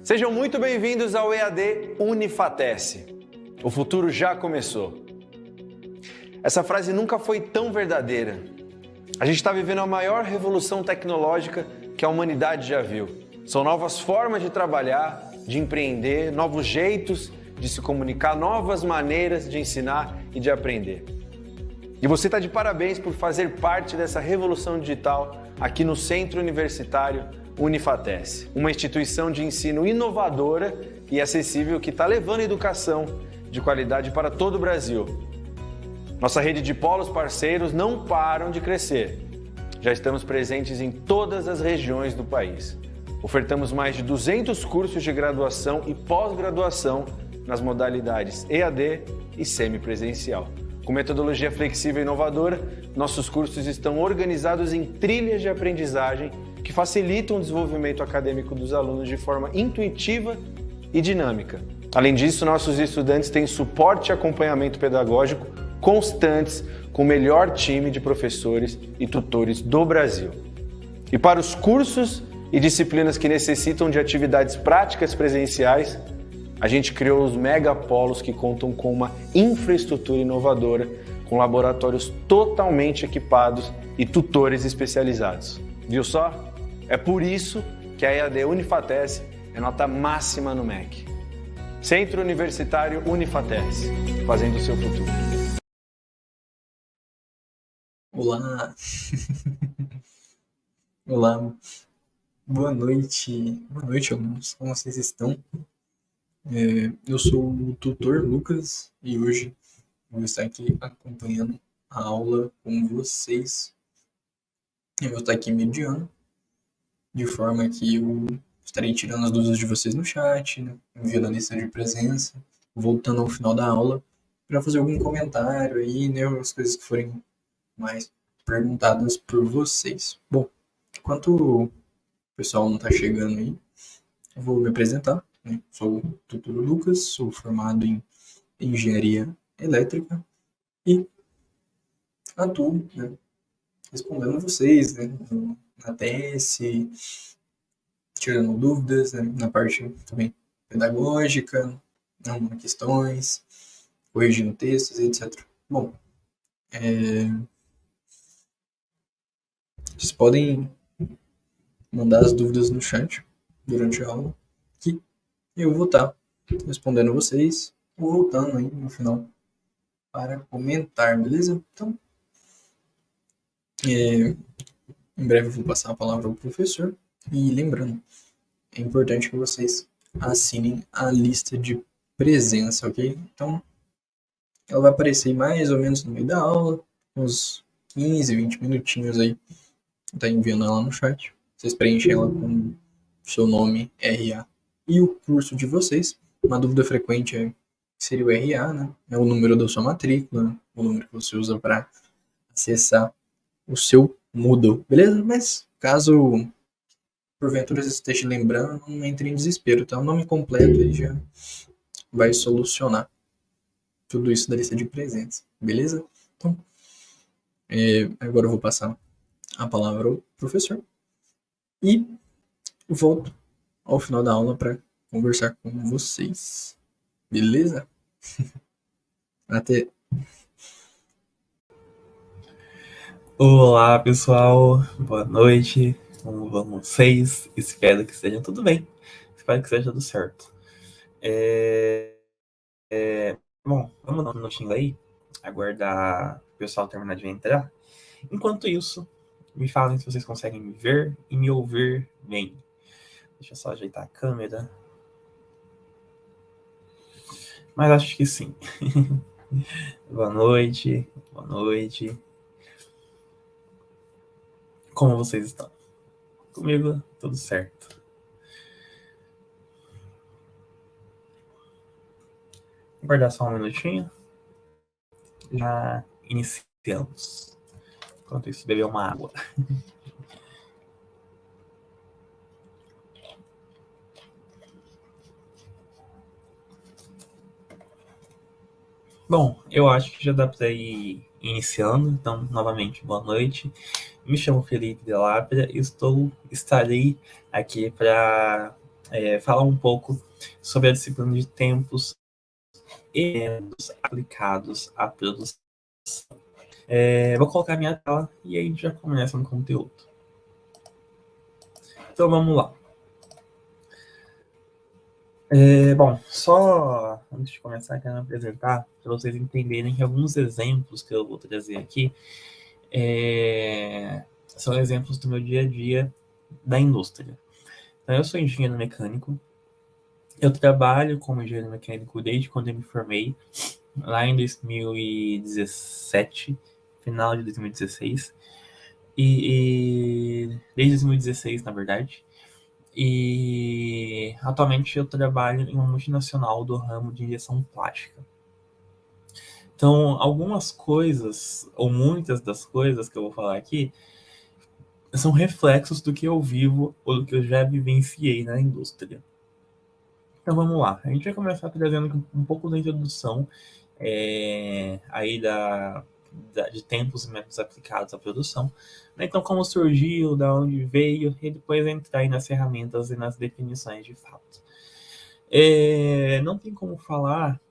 Sejam muito bem-vindos ao EAD Unifatece. O futuro já começou. Essa frase nunca foi tão verdadeira. A gente está vivendo a maior revolução tecnológica que a humanidade já viu. São novas formas de trabalhar, de empreender, novos jeitos de se comunicar, novas maneiras de ensinar e de aprender. E você está de parabéns por fazer parte dessa revolução digital aqui no Centro Universitário Unifatece, uma instituição de ensino inovadora e acessível que está levando a educação de qualidade para todo o Brasil. Nossa rede de polos parceiros não param de crescer. Já estamos presentes em todas as regiões do país. Ofertamos mais de 200 cursos de graduação e pós-graduação nas modalidades EAD e semipresencial. Com metodologia flexível e inovadora, nossos cursos estão organizados em trilhas de aprendizagem que facilitam o desenvolvimento acadêmico dos alunos de forma intuitiva e dinâmica. Além disso, nossos estudantes têm suporte e acompanhamento pedagógico constantes com o melhor time de professores e tutores do Brasil. E para os cursos e disciplinas que necessitam de atividades práticas presenciais, a gente criou os megapolos que contam com uma infraestrutura inovadora, com laboratórios totalmente equipados e tutores especializados. Viu só? É por isso que a EAD Unifatece é nota máxima no MEC. Centro Universitário Unifatece, fazendo o seu futuro. Olá! Olá! Boa noite! Boa noite, alunos! Como vocês estão? Eu sou o tutor Lucas e hoje vou estar aqui acompanhando a aula com vocês. Eu vou estar aqui mediando, de forma que eu estarei tirando as dúvidas de vocês no chat, né? Enviando a lista de presença, voltando ao final da aula para fazer algum comentário aí, né? As coisas que forem mais perguntadas por vocês. Bom, enquanto o pessoal não está chegando aí, eu vou me apresentar. Sou o tutor Lucas, sou formado em Engenharia Elétrica e atuo, né, respondendo vocês, né, na TS, tirando dúvidas, né, na parte também pedagógica, arrumando questões, corrigindo textos, etc. Bom, vocês podem mandar as dúvidas no chat durante a aula, que eu vou estar respondendo vocês ou voltando aí no final para comentar, beleza? Então, em breve eu vou passar a palavra ao professor e lembrando, é importante que vocês assinem a lista de presença, ok? Então, ela vai aparecer mais ou menos no meio da aula, uns 15, 20 minutinhos aí, tá enviando ela no chat. Vocês preenchem ela com seu nome, RA e o curso de vocês. Uma dúvida frequente seria o RA, né? É o número da sua matrícula, né? O número que você usa para acessar o seu Moodle, beleza? Mas caso porventura você esteja lembrando, não entre em desespero, tá? O nome completo aí já vai solucionar tudo isso da lista de presença, beleza? Então, agora eu vou passar a palavra ao professor e volto ao final da aula para conversar com vocês, beleza? Até! Olá pessoal, boa noite, como vão vocês? Espero que estejam tudo bem, espero que seja tudo certo. Bom, vamos dar um minutinho aí, aguardar o pessoal terminar de entrar. Enquanto isso, me falem se vocês conseguem me ver e me ouvir bem. Deixa eu só ajeitar a câmera. Mas acho que sim. Boa noite, boa noite. Como vocês estão? Comigo, tudo certo. Vou guardar só um minutinho. Já iniciamos. Enquanto isso, beber uma água. Bom, eu acho que já dá para ir iniciando. Então, novamente, boa noite. Me chamo Felipe de Lápida e estarei aqui para falar um pouco sobre a disciplina de tempos e métodos aplicados à produção. Vou colocar minha tela e aí a gente já começa no conteúdo. Então vamos lá. Bom, só antes de começar, quero apresentar para vocês entenderem que alguns exemplos que eu vou trazer aqui são exemplos do meu dia a dia da indústria. Então, eu sou engenheiro mecânico, eu trabalho como engenheiro mecânico desde quando eu me formei, lá em 2017, final de 2016, e desde 2016, na verdade. E atualmente eu trabalho em uma multinacional do ramo de injeção plástica. Então, algumas coisas, ou muitas das coisas que eu vou falar aqui, são reflexos do que eu vivo ou do que eu já vivenciei na indústria. Então vamos lá, a gente vai começar trazendo um pouco da introdução aí de tempos e métodos aplicados à produção. Né? Então, como surgiu, da onde veio, e depois entrar aí nas ferramentas e nas definições de fato. Não tem como falar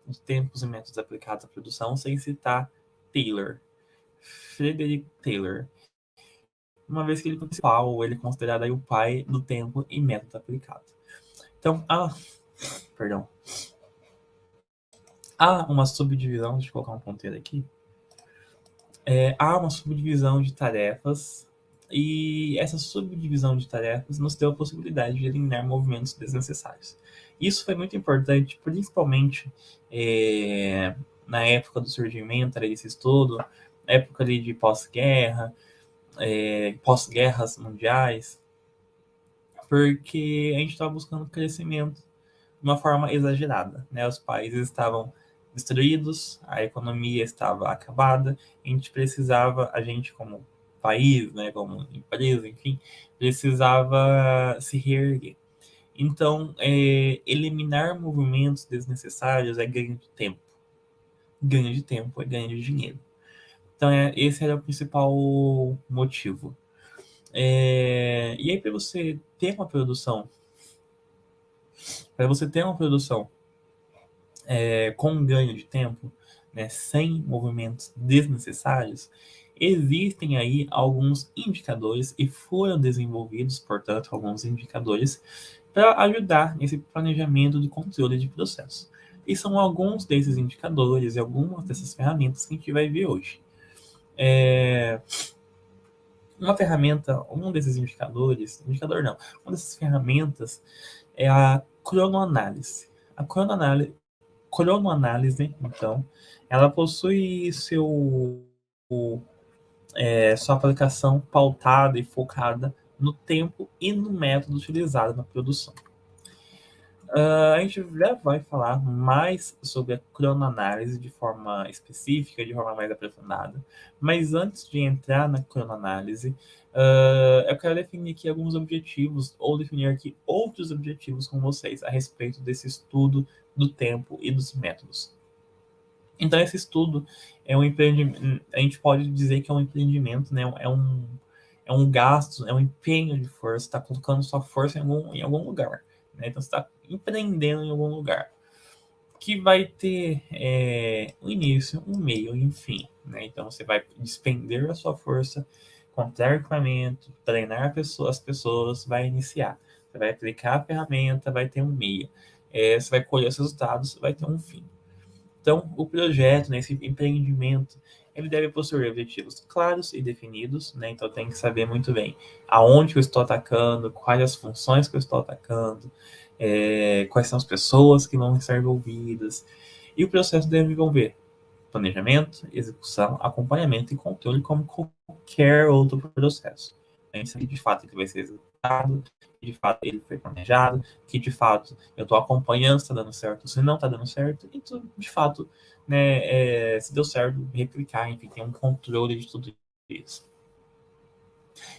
de tempos e métodos aplicados à produção sem citar Taylor, Frederick Taylor, uma vez que ele é considerado aí o pai do tempo e método aplicado. Então, há uma subdivisão, deixa eu colocar um ponteiro aqui, há uma subdivisão de tarefas e essa subdivisão de tarefas nos deu a possibilidade de eliminar movimentos desnecessários. Isso foi muito importante, principalmente na época do surgimento desse estudo, época ali de pós-guerra, pós-guerras mundiais, porque a gente estava buscando crescimento de uma forma exagerada, né? Os países estavam destruídos, a economia estava acabada, a gente como país, né, como empresa, enfim, precisava se reerguer. Então, eliminar movimentos desnecessários é ganho de tempo. Ganho de tempo é ganho de dinheiro. Então, esse era o principal motivo. E aí, para você ter uma produção com ganho de tempo, né, sem movimentos desnecessários, existem aí alguns indicadores e foram desenvolvidos, portanto, alguns indicadores para ajudar nesse planejamento de controle de processo. E são alguns desses indicadores e algumas dessas ferramentas que a gente vai ver hoje. Uma dessas ferramentas é a cronoanálise. A cronoanálise, então, ela possui sua aplicação pautada e focada no tempo e no método utilizado na produção. A gente já vai falar mais sobre a cronoanálise de forma específica, de forma mais aprofundada, mas antes de entrar na cronoanálise, eu quero definir aqui alguns objetivos, ou definir aqui outros objetivos com vocês a respeito desse estudo do tempo e dos métodos. Então, esse estudo é um empreendimento, a gente pode dizer que é um empreendimento, né? É um gasto, é um empenho de força, está colocando sua força em algum lugar. Né? Então, você está empreendendo em algum lugar. Que vai ter um início, um meio e um fim. Né? Então, você vai despender a sua força, comprar equipamento, treinar as pessoas, vai iniciar. Você vai aplicar a ferramenta, vai ter um meio. Você vai colher os resultados, vai ter um fim. Então, o projeto, né, esse empreendimento, ele deve possuir objetivos claros e definidos, né? Então, tem que saber muito bem aonde eu estou atacando, quais as funções que eu estou atacando, quais são as pessoas que vão estar envolvidas. E o processo deve envolver planejamento, execução, acompanhamento e controle, como qualquer outro processo. A gente sabe de fato que vai ser executado, que de fato ele foi planejado, que de fato eu estou acompanhando se está dando certo, se não está dando certo, e tudo, de fato, né, se deu certo, replicar, enfim, tem um controle de tudo isso.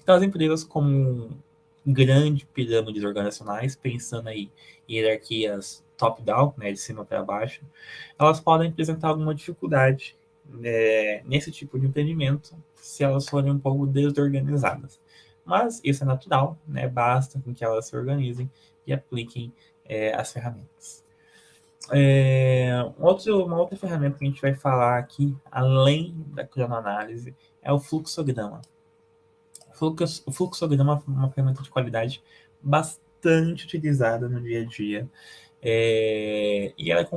Então, as empresas como grande pirâmides organizacionais, pensando aí em hierarquias top-down, né, de cima para baixo, elas podem apresentar alguma dificuldade nesse tipo de empreendimento se elas forem um pouco desorganizadas. Mas isso é natural, né? Basta com que elas se organizem e apliquem as ferramentas. Uma outra ferramenta que a gente vai falar aqui, além da cronoanálise, é o fluxograma. O fluxograma é uma ferramenta de qualidade bastante utilizada no dia a dia. E ela é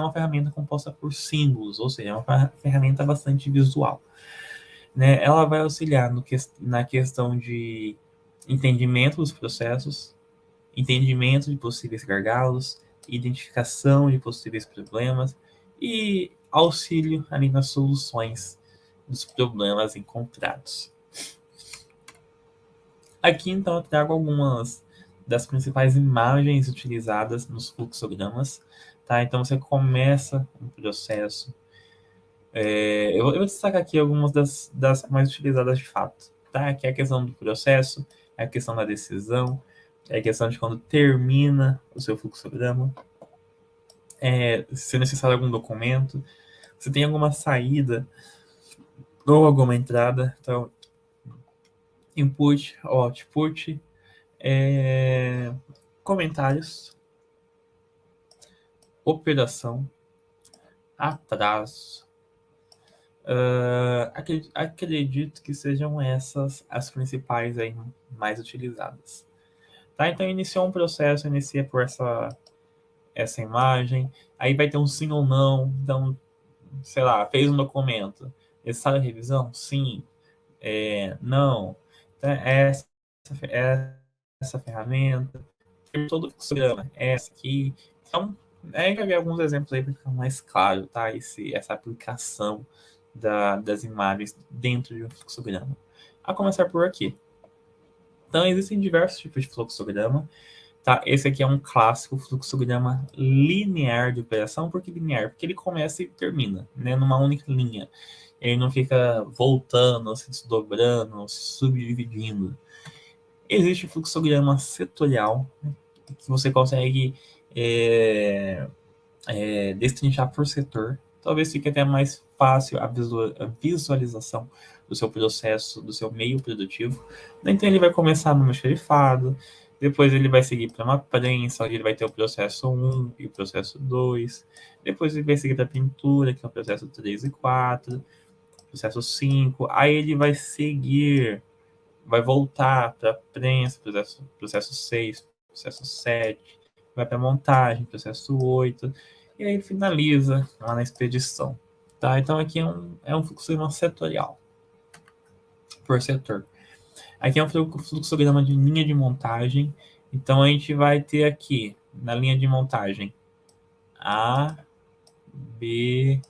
uma ferramenta composta por símbolos, ou seja, é uma ferramenta bastante visual. Né? Ela vai auxiliar na questão de entendimento dos processos, entendimento de possíveis gargalos, identificação de possíveis problemas e auxílio ali nas soluções dos problemas encontrados. Aqui, então, eu trago algumas das principais imagens utilizadas nos fluxogramas. Tá? Então, você começa um processo. Eu vou destacar aqui algumas das mais utilizadas de fato. Tá? Que é a questão do processo, é a questão da decisão, é a questão de quando termina o seu fluxograma, se é necessário algum documento, se tem alguma saída ou alguma entrada. Então, input ou output, comentários, operação, atraso. Acredito que sejam essas as principais aí mais utilizadas. Tá? Então, iniciou um processo, inicia por essa imagem, aí vai ter um sim ou não. Então, sei lá, fez um documento, necessária revisão? Sim. Não. Então, essa ferramenta, todo o fluxograma, essa aqui. Então, a gente vai ver alguns exemplos aí para ficar mais claro, tá? Essa aplicação das imagens dentro de um fluxograma. A começar por aqui. Então, existem diversos tipos de fluxograma. Tá? Esse aqui é um clássico fluxograma linear de operação. Por que linear? Porque ele começa e termina, né, numa única linha. Ele não fica voltando, se desdobrando, se subdividindo. Existe o fluxograma setorial, né, que você consegue destrinchar por setor. Talvez fique até mais fácil a visualização do seu processo, do seu meio produtivo. Então ele vai começar no almoxarifado, depois ele vai seguir para uma prensa, onde ele vai ter o processo 1 e o processo 2. Depois ele vai seguir para a pintura, que é o processo 3 e 4, processo 5. Aí ele vai voltar para a prensa, processo 6, processo 7, vai para a montagem, processo 8, e aí finaliza lá na expedição. Tá? Então aqui é um fluxograma setorial, por setor. Aqui é um fluxograma de linha de montagem. Então a gente vai ter aqui, na linha de montagem, A, B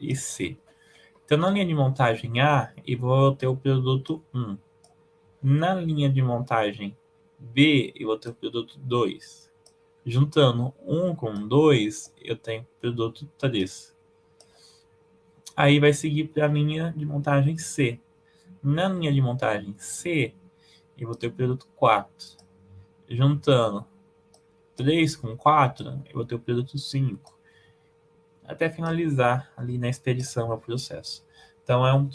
e C. Então na linha de montagem A, eu vou ter o produto 1. Na linha de montagem B, eu vou ter o produto 2. Juntando 1 com 2, eu tenho o produto 3. Aí vai seguir para a linha de montagem C. Na linha de montagem C, eu vou ter o produto 4. Juntando 3 com 4, eu vou ter o produto 5. Até finalizar ali na expedição ao processo. Então é um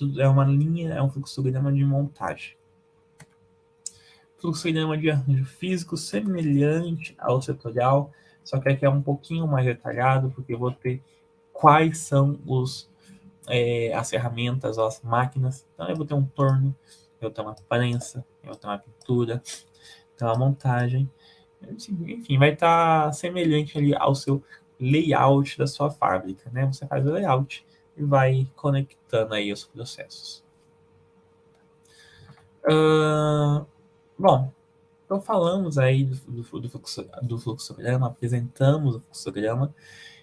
fluxograma de montagem. Fluxograma de arranjo físico semelhante ao setorial, só que aqui é um pouquinho mais detalhado, porque eu vou ter quais são as ferramentas ou as máquinas. Então eu vou ter um torno, eu vou ter uma prensa, eu vou ter uma pintura, então uma montagem. Enfim, vai estar semelhante ali ao seu layout da sua fábrica, né? Você faz o layout e vai conectando aí os processos. Bom, então falamos aí do fluxograma, apresentamos o fluxograma.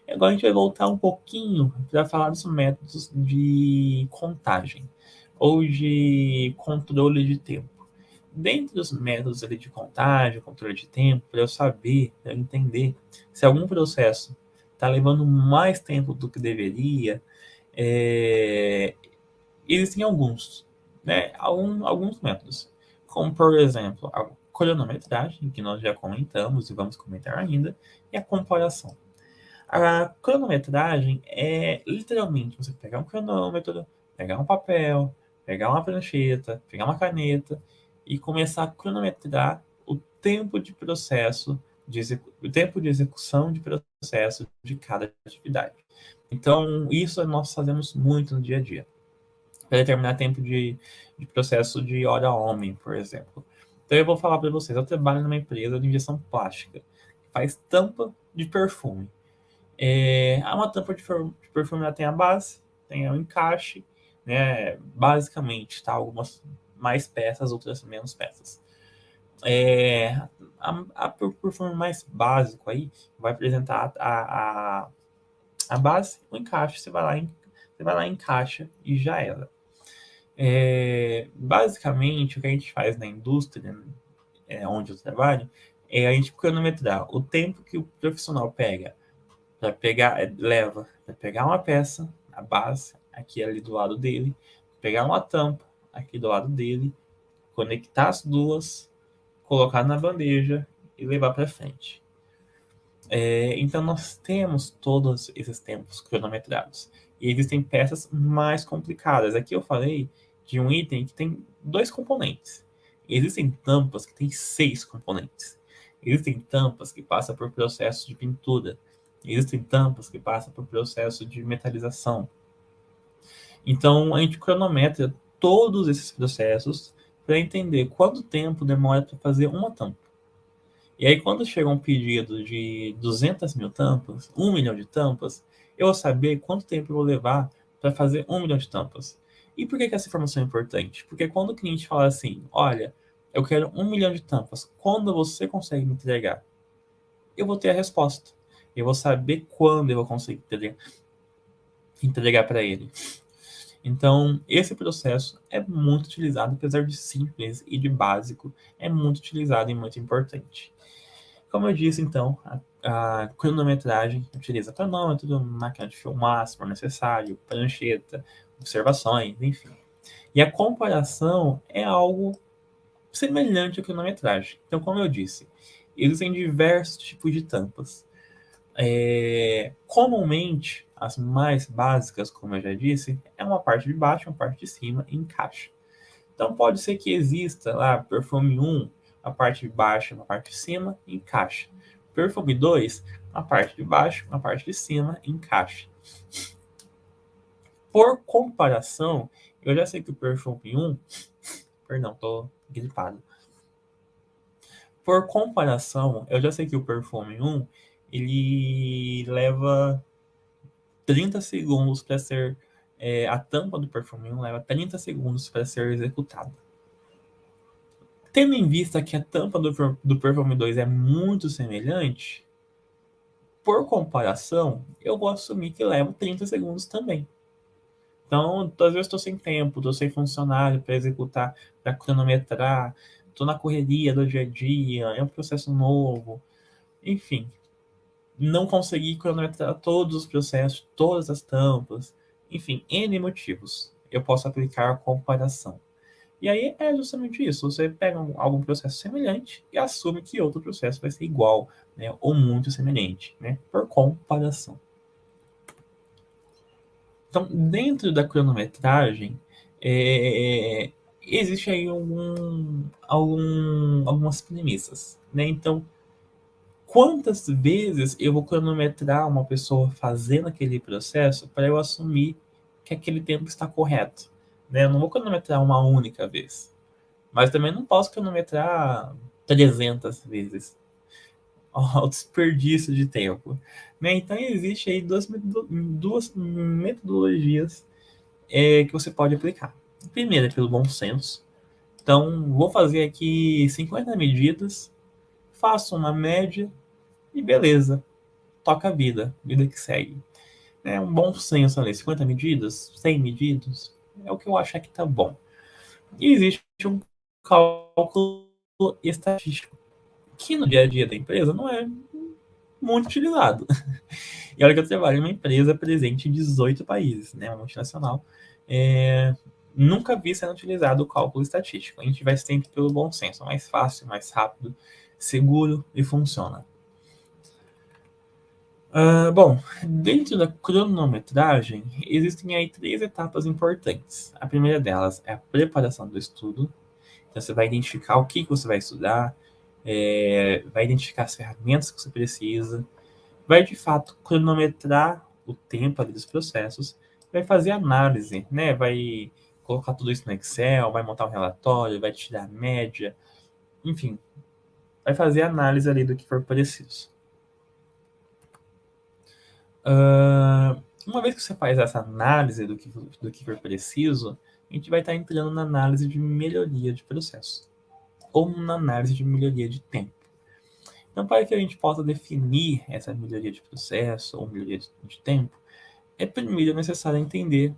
E agora a gente vai voltar um pouquinho para falar dos métodos de contagem ou de controle de tempo. Dentre os métodos ali de contagem, controle de tempo, para eu saber, para eu entender se algum processo está levando mais tempo do que deveria, existem alguns, né? Alguns métodos, como por exemplo a cronometragem, que nós já comentamos e vamos comentar ainda, e a comparação. A cronometragem é literalmente você pegar um cronômetro, pegar um papel, pegar uma prancheta, pegar uma caneta e começar a cronometrar o tempo de processo, o tempo de execução de processo de cada atividade. Então, isso nós fazemos muito no dia a dia. Para determinar tempo de processo de hora homem, por exemplo. Então, eu vou falar para vocês, eu trabalho numa empresa de injeção plástica, que faz tampa de perfume. Uma tampa de perfume, ela tem a base, tem o encaixe, né? Basicamente, tá? Algumas mais peças, outras menos peças. A perfume mais básico aí vai apresentar a base, o encaixe, você vai lá, encaixa e já era. Basicamente, o que a gente faz na indústria, onde eu trabalho, é a gente cronometrar o tempo que o profissional leva para pegar uma peça, a base, aqui ali do lado dele, pegar uma tampa, aqui do lado dele, conectar as duas, colocar na bandeja e levar para frente. Então, nós temos todos esses tempos cronometrados. E existem peças mais complicadas. Aqui eu falei de um item que tem 2 componentes. Existem tampas que têm 6 componentes. Existem tampas que passam por processo de pintura. Existem tampas que passam por processo de metalização. Então, a gente cronometra todos esses processos para entender quanto tempo demora para fazer uma tampa. E aí, quando chega um pedido de 200 mil tampas, 1 milhão de tampas, eu vou saber quanto tempo eu vou levar para fazer 1 milhão de tampas. E por que essa informação é importante? Porque quando o cliente fala assim, olha, eu quero 1 milhão de tampas, quando você consegue me entregar? Eu vou ter a resposta. Eu vou saber quando eu vou conseguir entregar para ele. Então, esse processo é muito utilizado, apesar de simples e de básico, é muito utilizado e muito importante. Como eu disse, então, a cronometragem utiliza cronômetro, máquina de filmar, se for necessário, prancheta, observações, enfim. E a comparação é algo semelhante à cronometragem. Então, como eu disse, existem diversos tipos de tampas. Comumente, as mais básicas, como eu já disse, é uma parte de baixo, uma parte de cima e encaixa. Então, pode ser que exista lá perfume 1, a parte de baixo, uma parte de cima, encaixa. Perfume 2, uma parte de baixo, uma parte de cima, encaixa. Por comparação, eu já sei que o perfume 1... Perdão, tô gripado. Por comparação, eu já sei que o perfume 1, ele leva 30 segundos para ser... a tampa do perfume 1 leva 30 segundos para ser executada. Tendo em vista que a tampa do perfume 2 é muito semelhante, por comparação, eu vou assumir que leva 30 segundos também. Então, às vezes estou sem tempo, estou sem funcionário para executar, para cronometrar, estou na correria do dia a dia, é um processo novo, enfim. Não consegui cronometrar todos os processos, todas as tampas, enfim, N motivos. Eu posso aplicar a comparação. E aí é justamente isso, você pega algum processo semelhante e assume que outro processo vai ser igual, né, ou muito semelhante, né, por comparação. Então, dentro da cronometragem, existe aí algumas premissas, né? Então, quantas vezes eu vou cronometrar uma pessoa fazendo aquele processo para eu assumir que aquele tempo está correto? Né? Eu não vou cronometrar uma única vez, mas também não posso cronometrar 300 vezes. O desperdício de tempo. Né? Então, existe aí duas metodologias que você pode aplicar. A primeira é pelo bom senso. Então, vou fazer aqui 50 medidas, faço uma média e beleza, toca a vida que segue. É um bom senso ali, 50 medidas, 100 medidas, é o que eu achar que tá bom. E existe um cálculo estatístico, que no dia a dia da empresa não é muito utilizado. E olha que eu trabalho em uma empresa presente em 18 países, né, uma multinacional. Nunca vi sendo utilizado o cálculo estatístico. A gente vai sempre pelo bom senso, mais fácil, mais rápido, seguro e funciona. Bom, dentro da cronometragem, existem aí 3 etapas importantes. A primeira delas é a preparação do estudo. Então, você vai identificar o que você vai estudar, vai identificar as ferramentas que você precisa, vai, de fato, cronometrar o tempo ali dos processos, vai fazer análise, né? Vai colocar tudo isso no Excel, vai montar um relatório, vai tirar a média, enfim, vai fazer análise ali do que for preciso. Uma vez que você faz essa análise do que for preciso, a gente vai estar entrando na análise de melhoria de processo ou na análise de melhoria de tempo. Então, para que a gente possa definir essa melhoria de processo ou melhoria de tempo, é primeiro necessário entender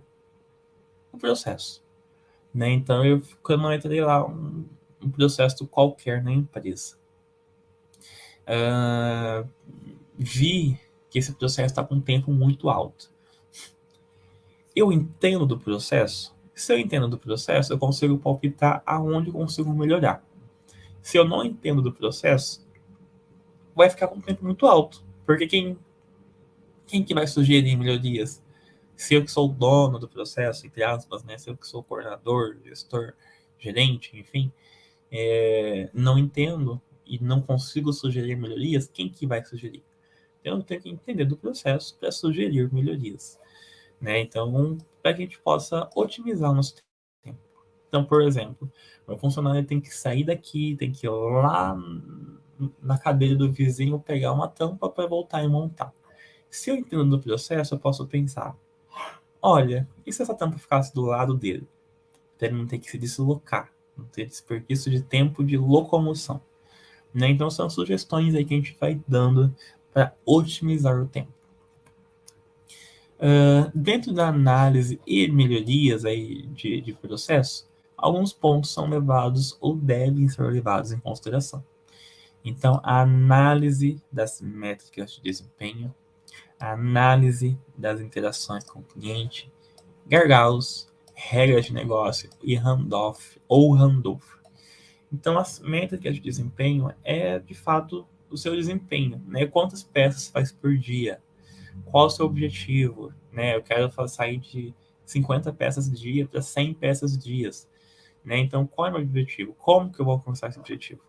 o processo, né? Então, eu cronometrei lá um processo qualquer na empresa. Vi que esse processo está com um tempo muito alto. Eu entendo do processo? Se eu entendo do processo, eu consigo palpitar aonde eu consigo melhorar. Se eu não entendo do processo, vai ficar com um tempo muito alto. Porque quem que vai sugerir melhorias? Se eu que sou o dono do processo, entre aspas, né? Se eu que sou o coordenador, gestor, gerente, enfim, não entendo e não consigo sugerir melhorias, quem que vai sugerir? Eu tenho que entender do processo para sugerir melhorias, né? Então, para que a gente possa otimizar o nosso tempo. Então, por exemplo, o funcionário tem que sair daqui, tem que ir lá na cadeira do vizinho pegar uma tampa para voltar e montar. Se eu entendo do processo, eu posso pensar, olha, e se essa tampa ficasse do lado dele? Para ele não ter que se deslocar, não ter desperdício de tempo de locomoção, né? Então, são sugestões aí que a gente vai dando para otimizar o tempo. Dentro da análise e melhorias aí de processo, alguns pontos são levados ou devem ser levados em consideração. Então, a análise das métricas de desempenho, a análise das interações com o cliente, gargalos, regras de negócio e handoff ou handover. Então, as métricas de desempenho é, de fato, o seu desempenho, né? Quantas peças você faz por dia? Qual o seu objetivo? Né? Eu quero sair de 50 peças dia para 100 peças dias. Né? Então, qual é o meu objetivo? Como que eu vou alcançar esse objetivo?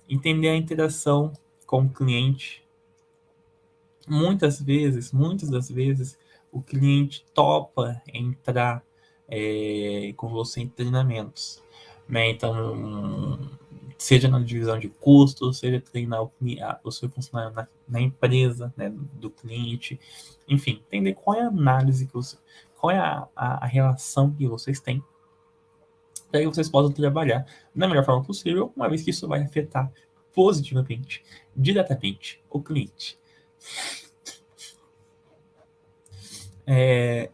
Entender a interação com o cliente. Muitas das vezes, o cliente topa entrar com você em treinamentos. Né? Então, seja na divisão de custos, seja treinar o seu funcionário na empresa, né, do cliente, enfim, entender qual é a análise qual é a relação que vocês têm, para que vocês possam trabalhar da melhor forma possível, uma vez que isso vai afetar positivamente, diretamente, o cliente.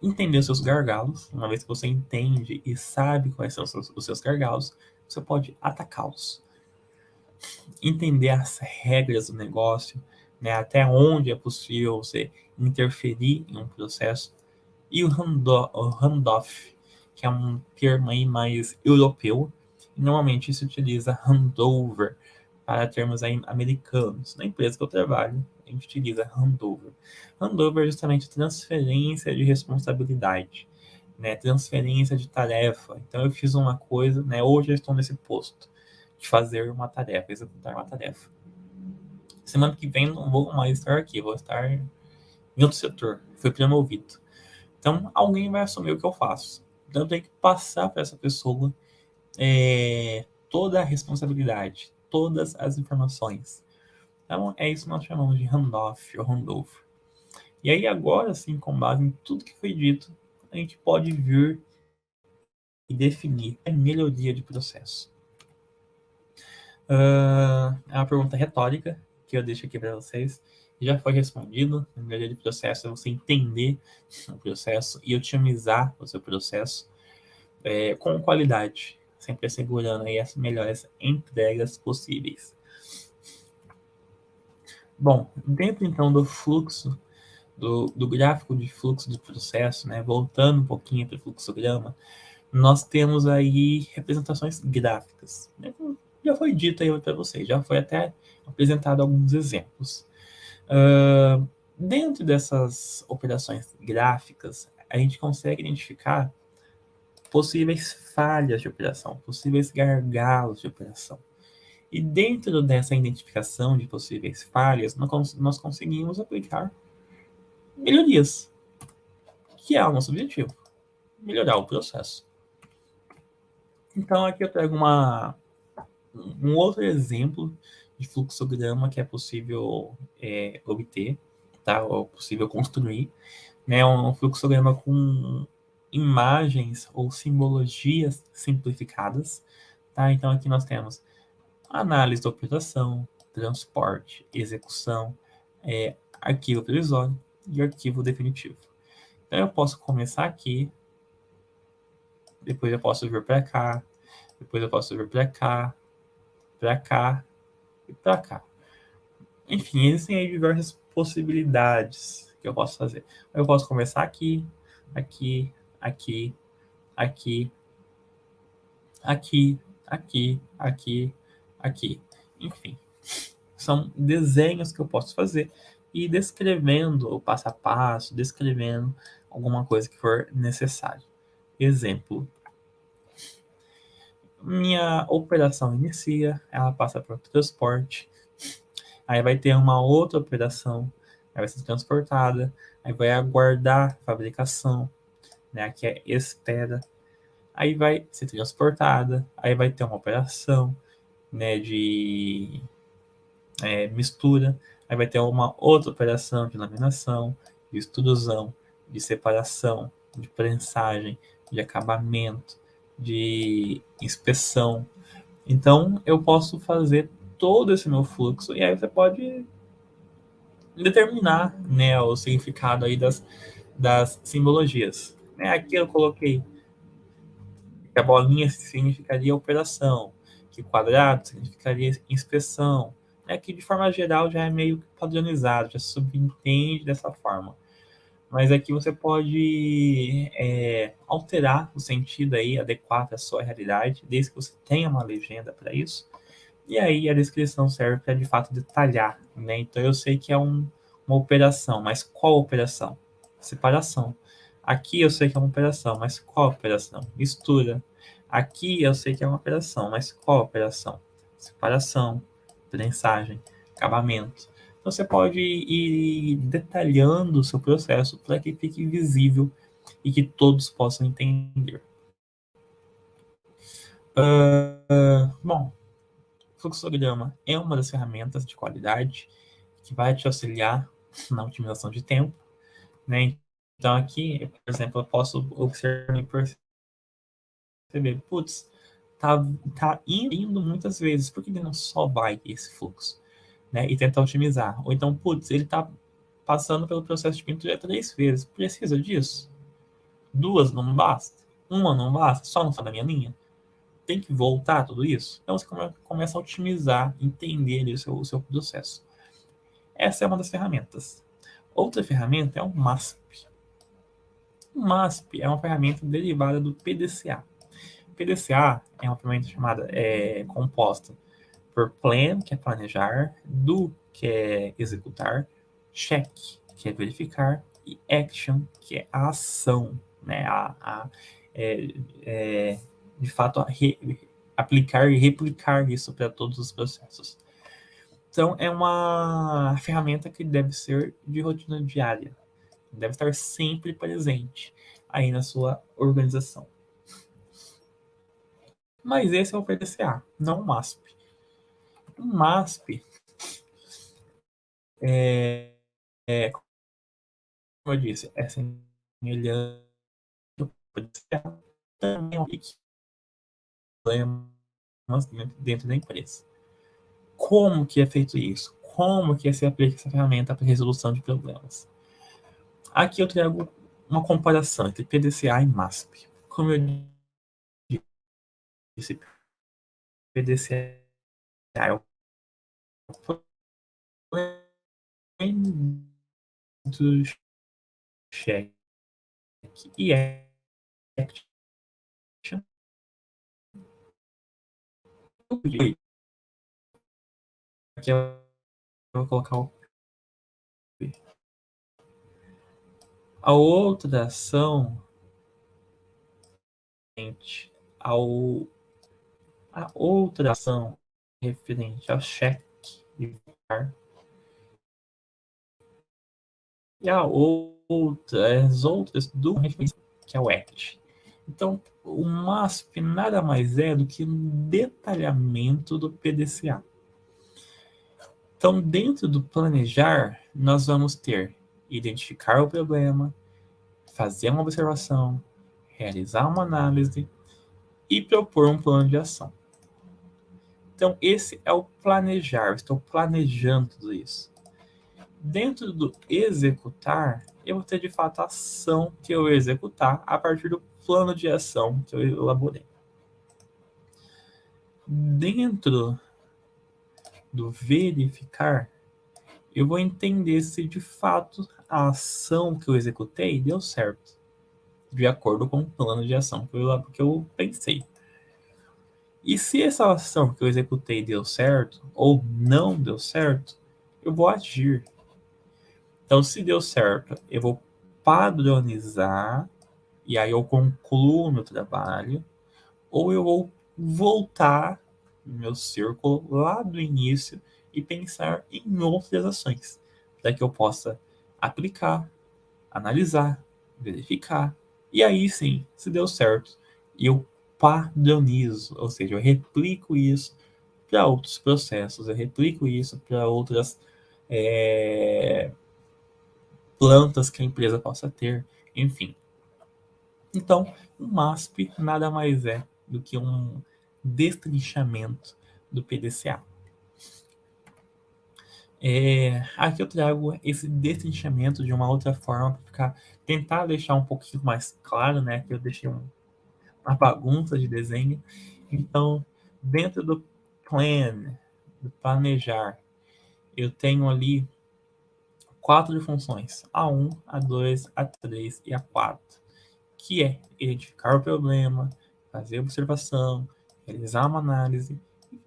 Entender os seus gargalos, uma vez que você entende e sabe quais são os seus gargalos, você pode atacá-los. Entender as regras do negócio, né, até onde é possível você interferir em um processo. E o handoff, que é um termo aí mais europeu, e normalmente se utiliza handover para termos aí americanos. Na empresa que eu trabalho, a gente utiliza handover. Handover é justamente transferência de responsabilidade, né, transferência de tarefa. Então eu fiz uma coisa, né, hoje eu estou nesse posto de fazer uma tarefa, executar uma tarefa. Semana que vem não vou mais estar aqui, vou estar em outro setor, fui promovido. Então alguém vai assumir o que eu faço. Então eu tenho que passar para essa pessoa toda a responsabilidade, todas as informações. Então é isso que nós chamamos de handoff ou handover. E aí agora sim, com base em tudo que foi dito, a gente pode vir e definir a melhoria de processo. É uma pergunta retórica que eu deixo aqui para vocês. Já foi respondido. A melhoria de processo é você entender o processo e otimizar o seu processo com qualidade, sempre assegurando aí as melhores entregas possíveis. Bom, dentro então do fluxo, do gráfico de fluxo do processo, né, voltando um pouquinho para o fluxograma, nós temos aí representações gráficas, né? Já foi dito aí para vocês, já foi até apresentado alguns exemplos. Dentro dessas operações gráficas, a gente consegue identificar possíveis falhas de operação, possíveis gargalos de operação. E dentro dessa identificação de possíveis falhas, nós conseguimos aplicar melhorias, que é o nosso objetivo, melhorar o processo. Então aqui eu trago um outro exemplo de fluxograma que é possível obter, tá? Ou possível construir, né? Um fluxograma com imagens ou simbologias simplificadas, tá? Então aqui nós temos análise da operação, transporte, execução, arquivo provisório e arquivo definitivo. Então eu posso começar aqui, depois eu posso vir para cá, depois eu posso vir para cá, para cá e para cá. Enfim, existem aí diversas possibilidades que eu posso fazer. Eu posso começar aqui, aqui, aqui, aqui, aqui, aqui, aqui, aqui. Enfim, são desenhos que eu posso fazer e descrevendo o passo a passo, descrevendo alguma coisa que for necessário. Exemplo, minha operação inicia, ela passa para o transporte, aí vai ter uma outra operação, aí vai ser transportada, aí vai aguardar a fabricação, né, aqui é espera, aí vai ser transportada, aí vai ter uma operação, né, de mistura, aí vai ter uma outra operação de laminação, de extrusão, de separação, de prensagem, de acabamento, de inspeção. Então eu posso fazer todo esse meu fluxo e aí você pode determinar, né, o significado aí das simbologias. Né? Aqui eu coloquei que a bolinha significaria operação, que o quadrado significaria inspeção, né, que de forma geral já é meio padronizado, já se subentende dessa forma. Mas aqui você pode alterar o sentido aí, adequar à sua realidade, desde que você tenha uma legenda para isso. E aí a descrição serve para de fato detalhar, né? Então eu sei que é uma operação, mas qual operação? Separação. Aqui eu sei que é uma operação, mas qual operação? Mistura. Aqui eu sei que é uma operação, mas qual operação? Separação, prensagem, acabamento. Então você pode ir detalhando o seu processo para que fique visível e que todos possam entender. Bom, fluxograma é uma das ferramentas de qualidade que vai te auxiliar na otimização de tempo, né? Então aqui, por exemplo, eu posso observar e perceber, putz, tá indo muitas vezes, por que ele não só vai esse fluxo, né? E tentar otimizar. Ou então, putz, ele tá passando pelo processo de pintura 3 vezes, precisa disso? 2 não basta? Uma não basta? Só não sai da minha linha? Tem que voltar tudo isso? Então você começa a otimizar, entender o seu processo. Essa é uma das ferramentas. Outra ferramenta é o MASP. O MASP é uma ferramenta derivada do PDCA. O PDCA é uma ferramenta composta por plan, que é planejar, do, que é executar, check, que é verificar, e action, que é a ação, né? De fato, aplicar e replicar isso para todos os processos. Então, é uma ferramenta que deve ser de rotina diária, deve estar sempre presente aí na sua organização. Mas esse é o PDCA, não o MASP. O MASP como eu disse, é semelhante ao PDCA, também problemas dentro da empresa. Como que é feito isso? Como que se aplica essa ferramenta para resolução de problemas? Aqui eu trago uma comparação entre PDCA e MASP. Como eu disse, PDCA é o do check e action. Aqui eu vou colocar o A outra ação ao a outra ação referente ao cheque e votar, e as outras do que é o ACT. Então, o MASP nada mais é do que um detalhamento do PDCA. Então, dentro do planejar, nós vamos ter identificar o problema, fazer uma observação, realizar uma análise e propor um plano de ação. Então, esse é o planejar, eu estou planejando tudo isso. Dentro do executar, eu vou ter de fato a ação que eu vou executar a partir do plano de ação que eu elaborei. Dentro do verificar, eu vou entender se de fato a ação que eu executei deu certo, de acordo com o plano de ação que eu pensei. E se essa ação que eu executei deu certo ou não deu certo, eu vou agir. Então, se deu certo, eu vou padronizar e aí eu concluo o meu trabalho, ou eu vou voltar no meu círculo lá do início e pensar em outras ações, para que eu possa aplicar, analisar, verificar, e aí sim, se deu certo, eu padronizo, ou seja, eu replico isso para outros processos, eu replico isso para outras plantas que a empresa possa ter, enfim. Então, o MASP nada mais é do que um destrinchamento do PDCA. Aqui eu trago esse destrinchamento de uma outra forma para tentar deixar um pouquinho mais claro, né? Que eu deixei uma bagunça de desenho. Então, dentro do plan, do planejar, eu tenho ali 4 funções: A1, A2, A3 e A4, que é identificar o problema, fazer observação, realizar uma análise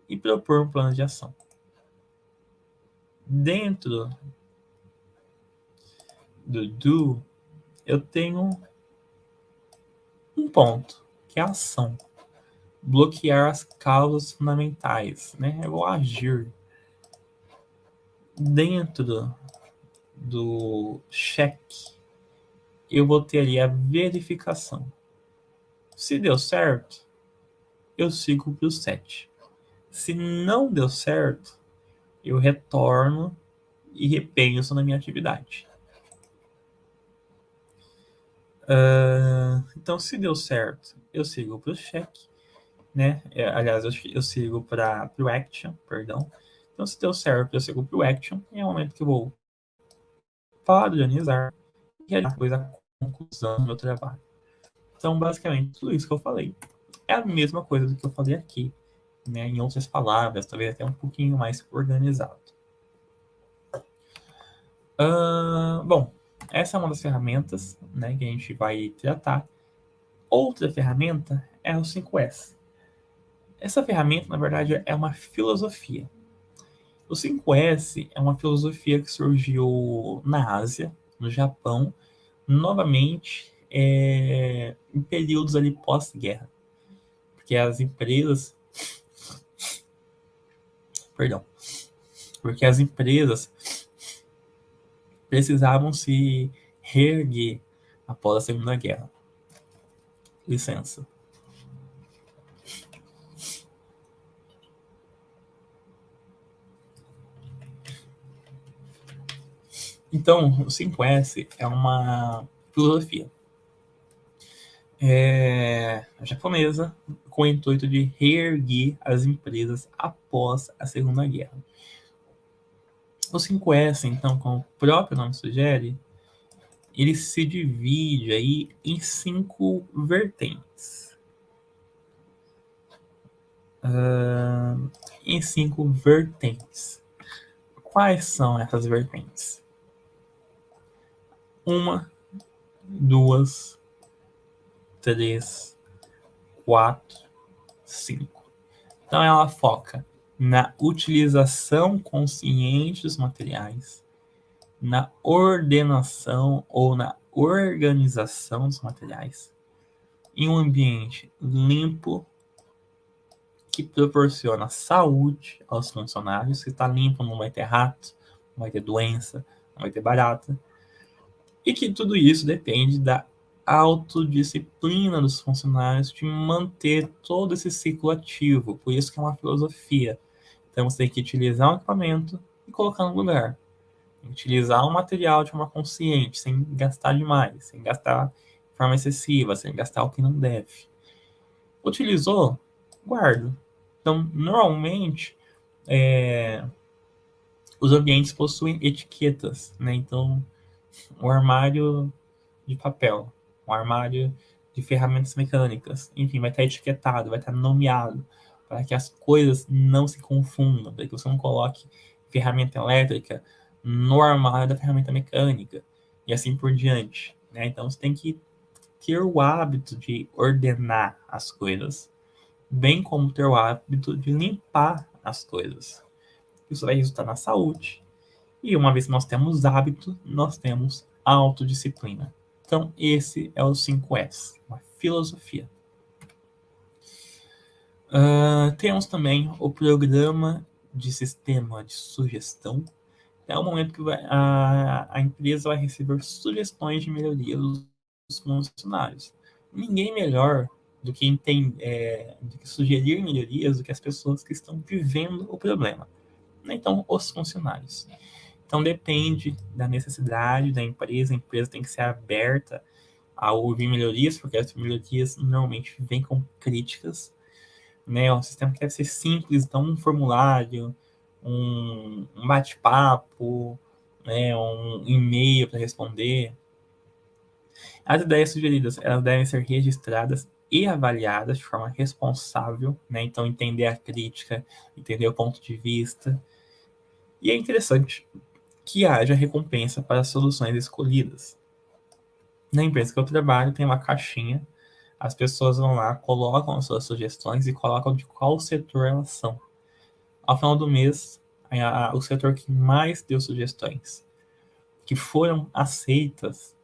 e propor um plano de ação. Dentro do do, eu tenho um ponto, que é a ação. Bloquear as causas fundamentais, né? Eu vou agir. Dentro do cheque, eu vou ter ali a verificação. Se deu certo, eu sigo para o 7. Se não deu certo, eu retorno e repenso na minha atividade. Então, se deu certo, eu sigo para o check, né? Aliás, eu sigo para o action, perdão. Então, se deu certo, eu sigo para o action. E é o momento que eu vou padronizar e depois a conclusão do meu trabalho. Então, basicamente, tudo isso que eu falei é a mesma coisa do que eu falei aqui, né? Em outras palavras, talvez até um pouquinho mais organizado. Bom, essa é uma das ferramentas, né, que a gente vai tratar. Outra ferramenta é o 5S. Essa ferramenta, na verdade, é uma filosofia. O 5S é uma filosofia que surgiu na Ásia, no Japão, novamente em períodos ali pós-guerra. Porque as empresas... Porque as empresas precisavam se reerguer após a Segunda Guerra. Licença. Então, o 5S é uma filosofia japonesa com o intuito de reerguer as empresas após a Segunda Guerra. O 5S, então, como o próprio nome sugere, ele se divide aí em 5 vertentes. Quais são essas vertentes? 1, 2, 3, 4, 5. Então ela foca na utilização consciente dos materiais, na ordenação ou na organização dos materiais em um ambiente limpo que proporciona saúde aos funcionários. Se está limpo, não vai ter rato, não vai ter doença, não vai ter barata. E que tudo isso depende da autodisciplina dos funcionários de manter todo esse ciclo ativo. Por isso que é uma filosofia. Então você tem que utilizar um equipamento e colocar no lugar. Utilizar um material de forma consciente, sem gastar demais, sem gastar de forma excessiva, sem gastar o que não deve. Utilizou? Guarda. Então, normalmente, os ambientes possuem etiquetas, né? Então, um armário de papel, um armário de ferramentas mecânicas, enfim, vai estar etiquetado, vai estar nomeado, para que as coisas não se confundam, para que você não coloque ferramenta elétrica no armário da ferramenta mecânica, e assim por diante, né? Então, você tem que ter o hábito de ordenar as coisas, bem como ter o hábito de limpar as coisas. Isso vai resultar na saúde. E uma vez que nós temos hábito, nós temos autodisciplina. Então, esse é o 5S, uma filosofia. Temos também o programa de sistema de sugestão. É o momento que a empresa vai receber sugestões de melhoria dos funcionários. Ninguém melhor do que sugerir melhorias do que as pessoas que estão vivendo o problema. Então, os funcionários. Então, depende da necessidade da empresa. A empresa tem que ser aberta a ouvir melhorias, porque as melhorias normalmente vêm com críticas, né? Um sistema que deve ser simples, então um formulário, um bate-papo, né? Um e-mail para responder. As ideias sugeridas, elas devem ser registradas e avaliadas de forma responsável, né? Então, entender a crítica, entender o ponto de vista. E é interessante que haja recompensa para as soluções escolhidas. Na empresa que eu trabalho, tem uma caixinha, as pessoas vão lá, colocam as suas sugestões e colocam de qual setor elas são. Ao final do mês, o setor que mais deu sugestões, que foram aceitas,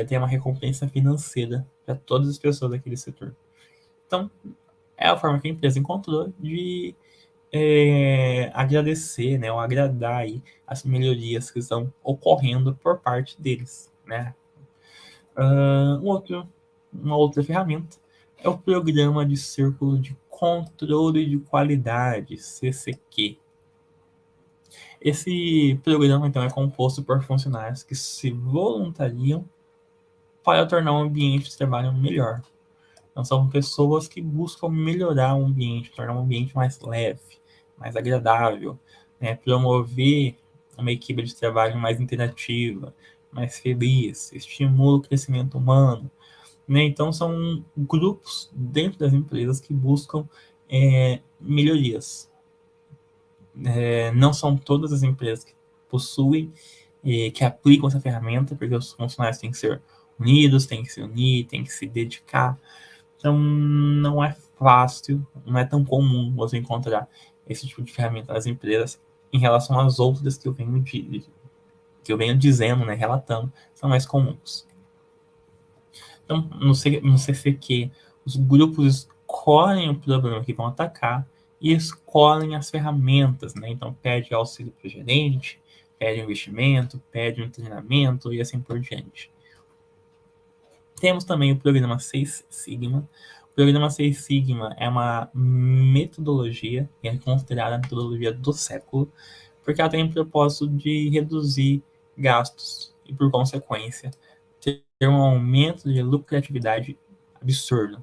tem uma recompensa financeira para todas as pessoas daquele setor. Então, é a forma que a empresa encontrou de agradecer, né, ou agradar aí as melhorias que estão ocorrendo por parte deles, né? Uma outra ferramenta é o Programa de Círculo de Controle de Qualidade, CCQ. Esse programa, então, é composto por funcionários que se voluntariam para tornar o ambiente de trabalho melhor. Então, são pessoas que buscam melhorar o ambiente, tornar o ambiente mais leve, mais agradável, né? Promover uma equipe de trabalho mais interativa, mais feliz, estimula o crescimento humano, né? Então, são grupos dentro das empresas que buscam melhorias. Não são todas as empresas que possuem, que aplicam essa ferramenta, porque os funcionários têm que ser unidos, têm que se unir, têm que se dedicar. Então, não é fácil, não é tão comum você encontrar esse tipo de ferramenta nas empresas em relação às outras que eu venho dizendo, né, relatando, são mais comuns. Então, no CCQ, os grupos escolhem o problema que vão atacar e escolhem as ferramentas, né? Então, pede auxílio para o gerente, pede investimento, pede um treinamento e assim por diante. Temos também o programa 6 Sigma. O programa 6 Sigma é uma metodologia, que é considerada a metodologia do século, porque ela tem o propósito de reduzir gastos e, por consequência, ter um aumento de lucratividade absurdo.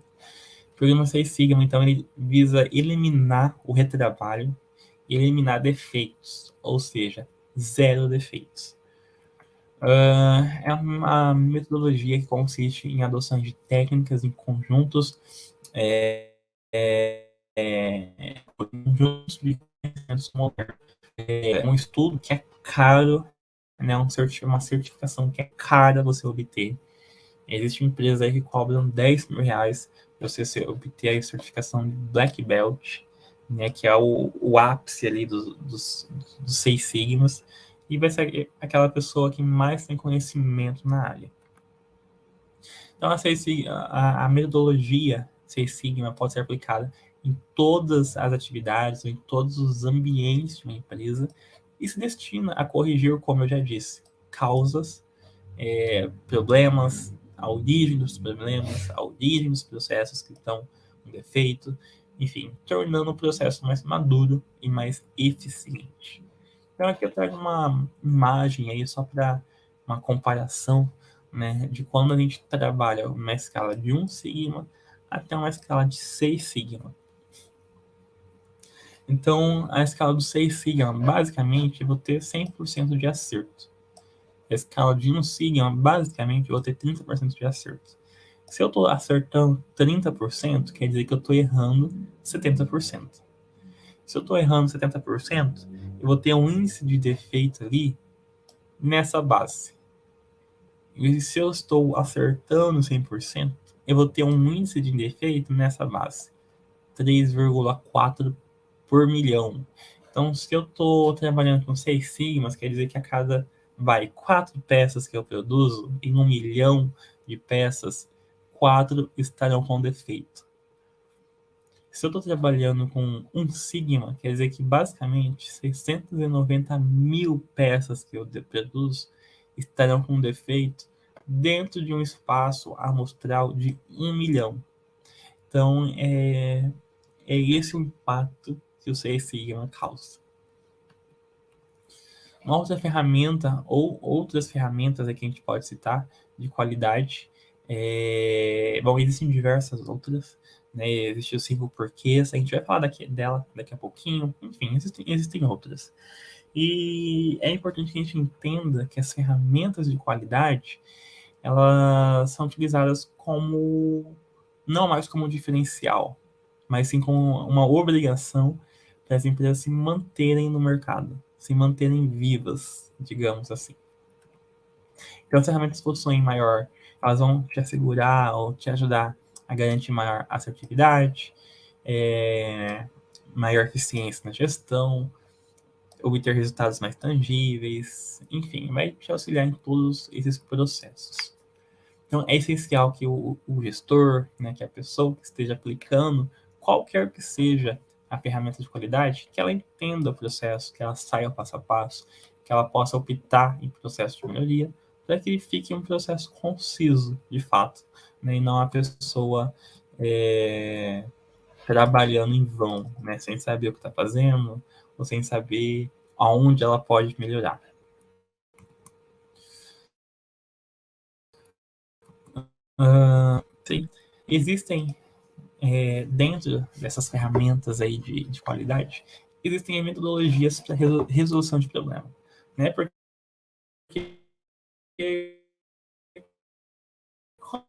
O programa 6 Sigma, então, ele visa eliminar o retrabalho e eliminar defeitos, ou seja, 0 defeitos. É uma metodologia que consiste em adoção de técnicas em conjuntos de conhecimentos modernos. É um estudo que é caro, né? Uma certificação que é cara você obter. Existem empresas aí que cobram R$10.000 para você obter a certificação de Black Belt, né? Que é o ápice ali dos 6 Sigmas. e vai ser aquela pessoa que mais tem conhecimento na área. Então, a metodologia Six Sigma pode ser aplicada em todas as atividades, em todos os ambientes de uma empresa, e se destina a corrigir, como eu já disse, causas, problemas, a origem dos problemas, a origem dos processos que estão com defeito, enfim, tornando o processo mais maduro e mais eficiente. Então aqui eu trago uma imagem aí só para uma comparação, né, de quando a gente trabalha uma escala de 1 sigma até uma escala de 6 sigma. Então, a escala do 6 sigma, basicamente, eu vou ter 100% de acerto. A escala de 1 sigma, basicamente, eu vou ter 30% de acerto. Se eu estou acertando 30%, quer dizer que eu estou errando 70%. Se eu estou errando 70%, eu vou ter um índice de defeito ali nessa base. E se eu estou acertando 100%, eu vou ter um índice de defeito nessa base. 3,4 por milhão. Então, se eu estou trabalhando com 6 sigmas, quer dizer que a cada 4 peças que eu produzo, em 1 milhão de peças, 4 estarão com defeito. Se eu estou trabalhando com 1 sigma, quer dizer que basicamente 690 mil peças que eu produzo estarão com defeito dentro de um espaço amostral de 1 milhão. Então, é esse o impacto que o Six Sigma causa. Uma outra ferramenta, ou outras ferramentas que a gente pode citar de qualidade, bom, existem diversas outras, né? Existe o 5 porquês, a gente vai falar dela daqui a pouquinho, enfim, existem outras. E é importante que a gente entenda que as ferramentas de qualidade, elas são utilizadas não mais como diferencial, mas sim como uma obrigação para as empresas se manterem no mercado, se manterem vivas, digamos assim. Então, as ferramentas possuem elas vão te assegurar ou te ajudar a garantir maior assertividade, maior eficiência na gestão, obter resultados mais tangíveis, enfim, vai te auxiliar em todos esses processos. Então, é essencial que o gestor, né, que a pessoa que esteja aplicando qualquer que seja a ferramenta de qualidade, que ela entenda o processo, que ela saia passo a passo, que ela possa optar em processo de melhoria, para que fique um processo conciso, de fato, né, e não a pessoa trabalhando em vão, né, sem saber o que está fazendo, ou sem saber aonde ela pode melhorar. Sim, existem dentro dessas ferramentas aí de qualidade, existem metodologias para resolução de problema, né? Porque quando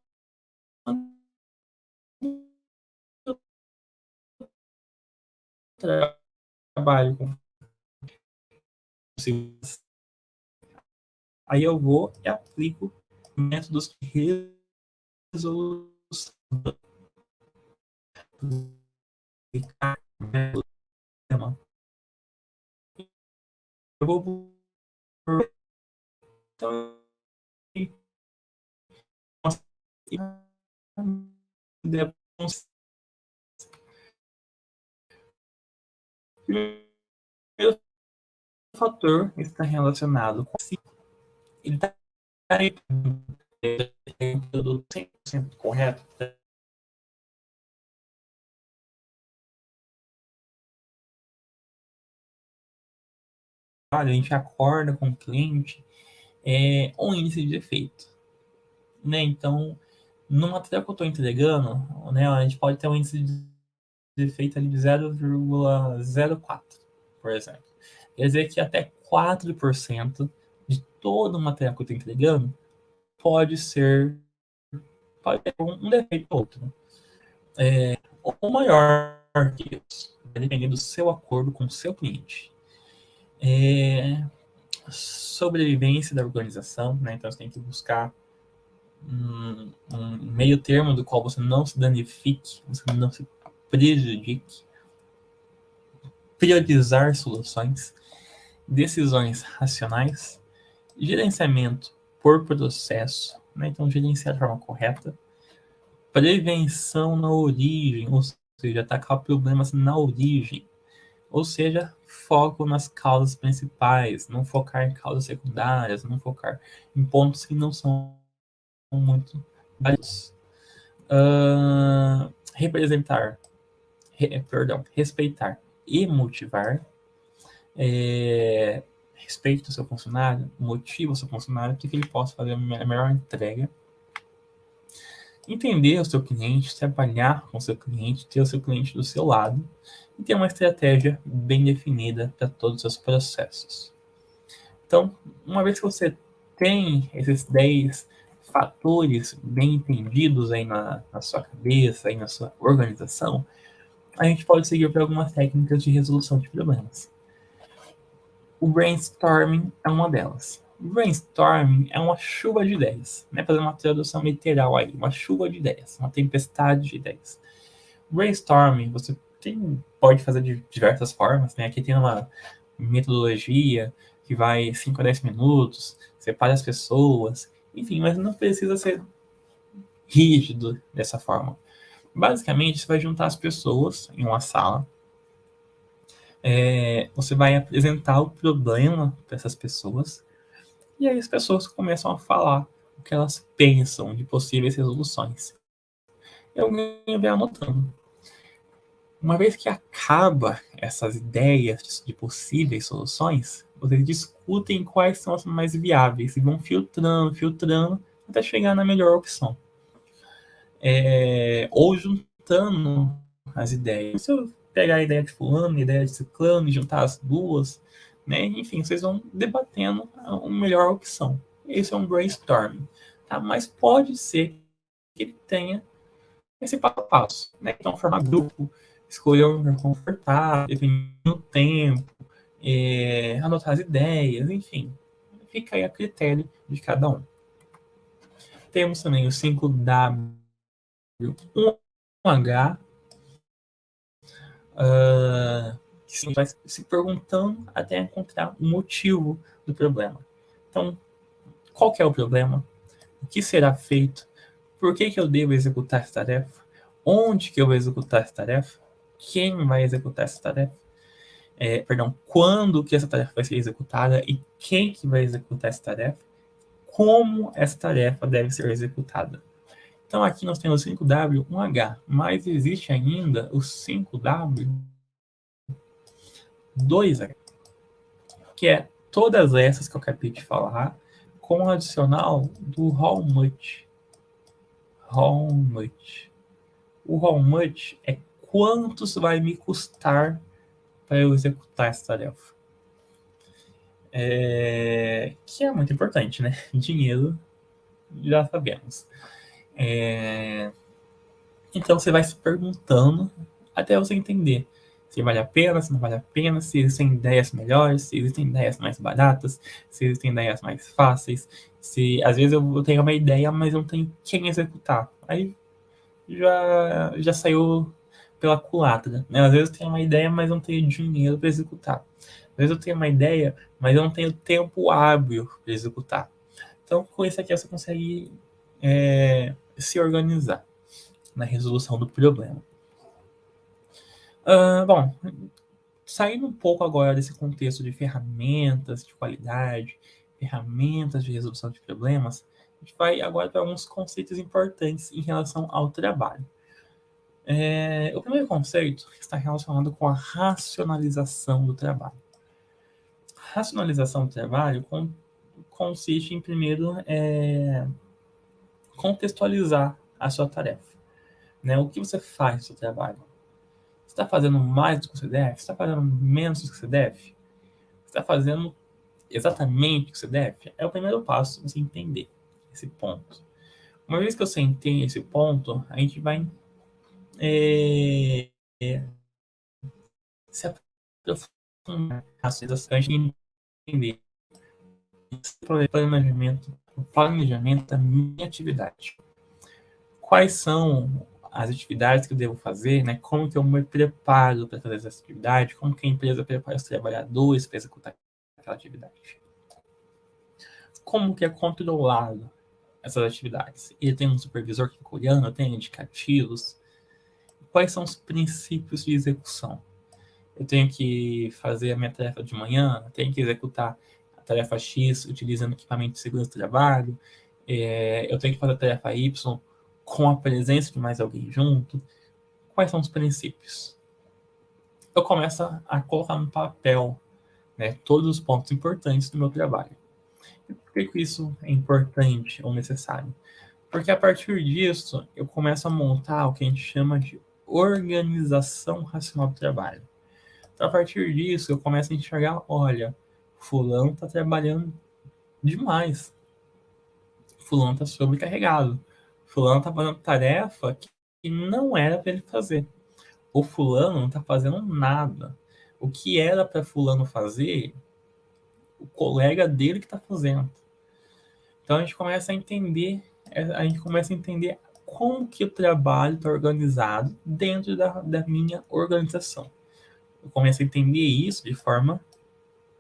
eu trabalho com aí eu vou e aplico métodos de resolução do problema. Eu vou então primeiro fator está relacionado com ele está um produto 100% correto. A gente acorda com o cliente um índice de defeito, né? Então, no material que eu estou entregando, né, a gente pode ter um índice de defeito ali de 0,04, por exemplo. Quer dizer que até 4% de todo o material que eu estou entregando pode ter um defeito ou outro. Ou maior que isso, dependendo do seu acordo com o seu cliente. Sobrevivência da organização, né? Então você tem que buscar um meio termo do qual você não se danifique, você não se prejudique, priorizar soluções. decisões racionais, gerenciamento por processo, né? Então gerenciar de forma correta, prevenção na origem, ou seja, atacar problemas na origem, ou seja, foco nas causas principais, não focar em causas secundárias, não focar em pontos que não são muito válidos. Respeitar e motivar. Respeite o seu funcionário, motive o seu funcionário para que ele possa fazer a melhor entrega. Entender o seu cliente, trabalhar com o seu cliente, ter o seu cliente do seu lado e ter uma estratégia bem definida para todos os seus processos. Então, uma vez que você tem esses 10 fatores bem entendidos aí na sua cabeça, aí na sua organização, a gente pode seguir para algumas técnicas de resolução de problemas. O brainstorming é uma delas. O brainstorming é uma chuva de ideias, né? Fazer uma tradução literal aí, uma chuva de ideias, uma tempestade de ideias. O brainstorming você pode fazer de diversas formas, né? Aqui tem uma metodologia que vai 5 a 10 minutos, separa as pessoas, enfim, mas não precisa ser rígido dessa forma. Basicamente, você vai juntar as pessoas em uma sala, você vai apresentar o problema para essas pessoas, e aí as pessoas começam a falar o que elas pensam de possíveis resoluções. E alguém vai anotando. Uma vez que acaba essas ideias de possíveis soluções, vocês discutem quais são as mais viáveis e vão filtrando até chegar na melhor opção. Ou juntando as ideias. Se eu pegar a ideia de fulano, a ideia de ciclano e juntar as duas, né? Enfim, vocês vão debatendo a melhor opção. Esse é um brainstorming, tá? Mas pode ser que ele tenha esse passo a passo, né? Então, formar grupo, escolher um lugar confortável, definir o tempo, anotar as ideias, enfim. Fica aí a critério de cada um. Temos também o 5W, 1H, que vai se perguntando até encontrar o motivo do problema. Então, qual que é o problema? O que será feito? Por que eu devo executar essa tarefa? Onde que eu vou executar essa tarefa? Quem vai executar essa tarefa? Quando que essa tarefa vai ser executada e quem que vai executar essa tarefa? Como essa tarefa deve ser executada? Então aqui nós temos o 5W, 1H, mas existe ainda o 5W, 2H, que é todas essas que eu acabei de falar, com o adicional do how much. How much. O how much é quanto vai me custar para eu executar essa tarefa. Que é muito importante, né? Dinheiro, já sabemos. Então você vai se perguntando até você entender se vale a pena, se não vale a pena, se existem ideias melhores, se existem ideias mais baratas, se existem ideias mais fáceis, se às vezes eu tenho uma ideia, mas não tenho quem executar. Aí já saiu pela culatra, né? Às vezes eu tenho uma ideia, mas não tenho dinheiro para executar. Às vezes eu tenho uma ideia, mas eu não tenho tempo hábil para executar. Então, com isso aqui você consegue se organizar na resolução do problema. Bom, saindo um pouco agora desse contexto de ferramentas de qualidade, ferramentas de resolução de problemas, a gente vai agora para alguns conceitos importantes em relação ao trabalho. O primeiro conceito está relacionado com a racionalização do trabalho. Racionalização do trabalho consiste em, primeiro, contextualizar a sua tarefa. Né? O que você faz no seu trabalho? Você está fazendo mais do que você deve? Você está fazendo menos do que você deve? Você está fazendo exatamente o que você deve? É o primeiro passo, você entender esse ponto. Uma vez que você entende esse ponto, a gente vai se aprofundar a gente entender o planejamento da minha atividade. Quais são as atividades que eu devo fazer, né? Como que eu me preparo para fazer essa atividade, como que a empresa prepara os trabalhadores para executar aquela atividade. Como que é controlado essas atividades? Ele tem um supervisor que fica olhando, tem indicativos. Quais são os princípios de execução? Eu tenho que fazer a minha tarefa de manhã, tenho que executar a tarefa X utilizando equipamento de segurança do trabalho, eu tenho que fazer a tarefa Y com a presença de mais alguém junto. Quais são os princípios? Eu começo a colocar no papel, né, todos os pontos importantes do meu trabalho. E por que isso é importante ou necessário? Porque a partir disso, eu começo a montar o que a gente chama de organização racional do trabalho. Então, a partir disso, eu começo a enxergar, olha, fulano está trabalhando demais. Fulano está sobrecarregado. Fulano está fazendo tarefa que não era para ele fazer. O fulano não está fazendo nada. O que era para fulano fazer, o colega dele que está fazendo. Então a gente começa a entender como que o trabalho está organizado dentro da minha organização. Eu começo a entender isso de forma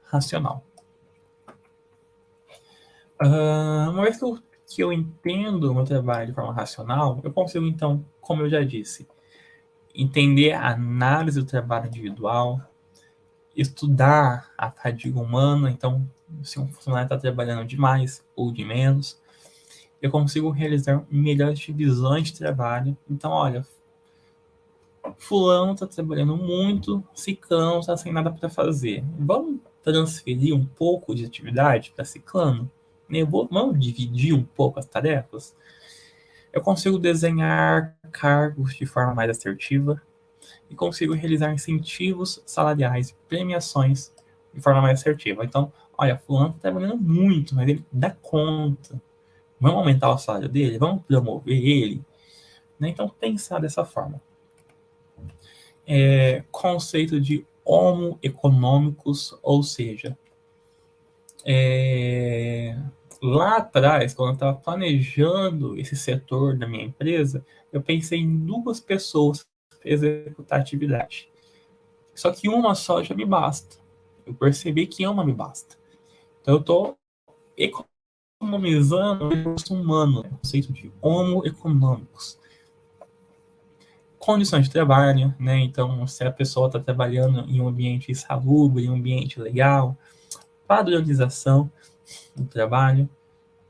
racional. Uma vez que eu entendo o meu trabalho de forma racional, eu consigo, então, como eu já disse, entender a análise do trabalho individual, estudar a fadiga humana. Então, se um funcionário está trabalhando demais ou de menos, eu consigo realizar melhores divisões de trabalho. Então, olha, fulano está trabalhando muito, ciclano está sem nada para fazer. Vamos transferir um pouco de atividade para ciclano? Vamos dividir um pouco as tarefas? Eu consigo desenhar cargos de forma mais assertiva e consigo realizar incentivos salariais e premiações de forma mais assertiva. Então, olha, fulano está trabalhando muito, mas ele dá conta. Vamos aumentar o salário dele? Vamos promover ele? Né? Então, pensar dessa forma. Conceito de homo econômicos, ou seja, lá atrás, quando eu estava planejando esse setor da minha empresa, eu pensei em 2 pessoas para executar a atividade. Só que uma só já me basta. Eu percebi que uma me basta. Então eu estou economizando o recurso humano, o conceito de homo econômicos. Condições de trabalho, né? Então, se a pessoa está trabalhando em um ambiente insalubre, em um ambiente legal, padronização do trabalho,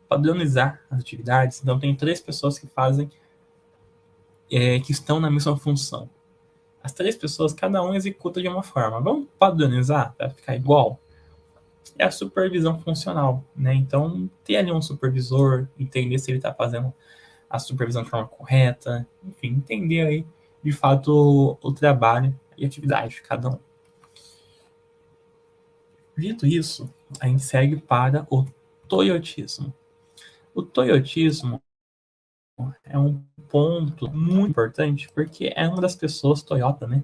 padronizar as atividades. Então, tem 3 pessoas que fazem, que estão na mesma função. As 3 pessoas, cada um executa de uma forma. Vamos padronizar para ficar igual? É a supervisão funcional, né? Então, ter ali um supervisor, entender se ele está fazendo a supervisão de forma correta, enfim, entender aí, de fato, o trabalho e a atividade de cada um. Dito isso, a gente segue para o toyotismo. O toyotismo é um ponto muito importante, porque é uma das pessoas, Toyota, né?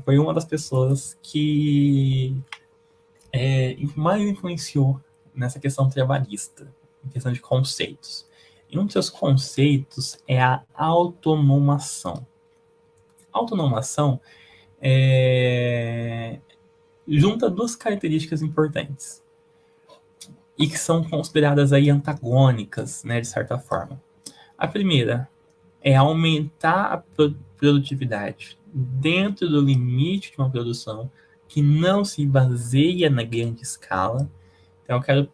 Foi uma das pessoas que mais influenciou nessa questão trabalhista, em questão de conceitos. E um dos seus conceitos é a autonomação. Autonomação junta 2 características importantes e que são consideradas aí antagônicas, né, de certa forma. A primeira é aumentar a produtividade dentro do limite de uma produção que não se baseia na grande escala. Então, eu quero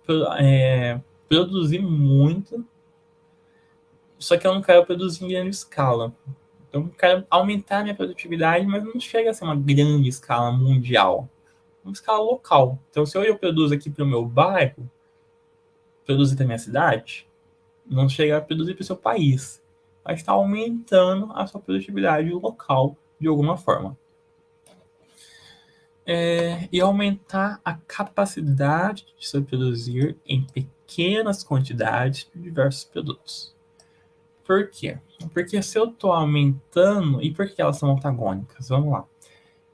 produzir muito, só que eu não quero produzir em grande escala. Então, eu quero aumentar a minha produtividade, mas não chega a ser uma grande escala mundial. Uma escala local. Então, se eu produzo aqui para o meu bairro, produzir para a minha cidade, não chega a produzir para o seu país. Mas está aumentando a sua produtividade local de alguma forma. E aumentar a capacidade de se produzir em pequenas quantidades de diversos produtos. Por quê? Porque se eu estou aumentando... E por que elas são antagônicas? Vamos lá.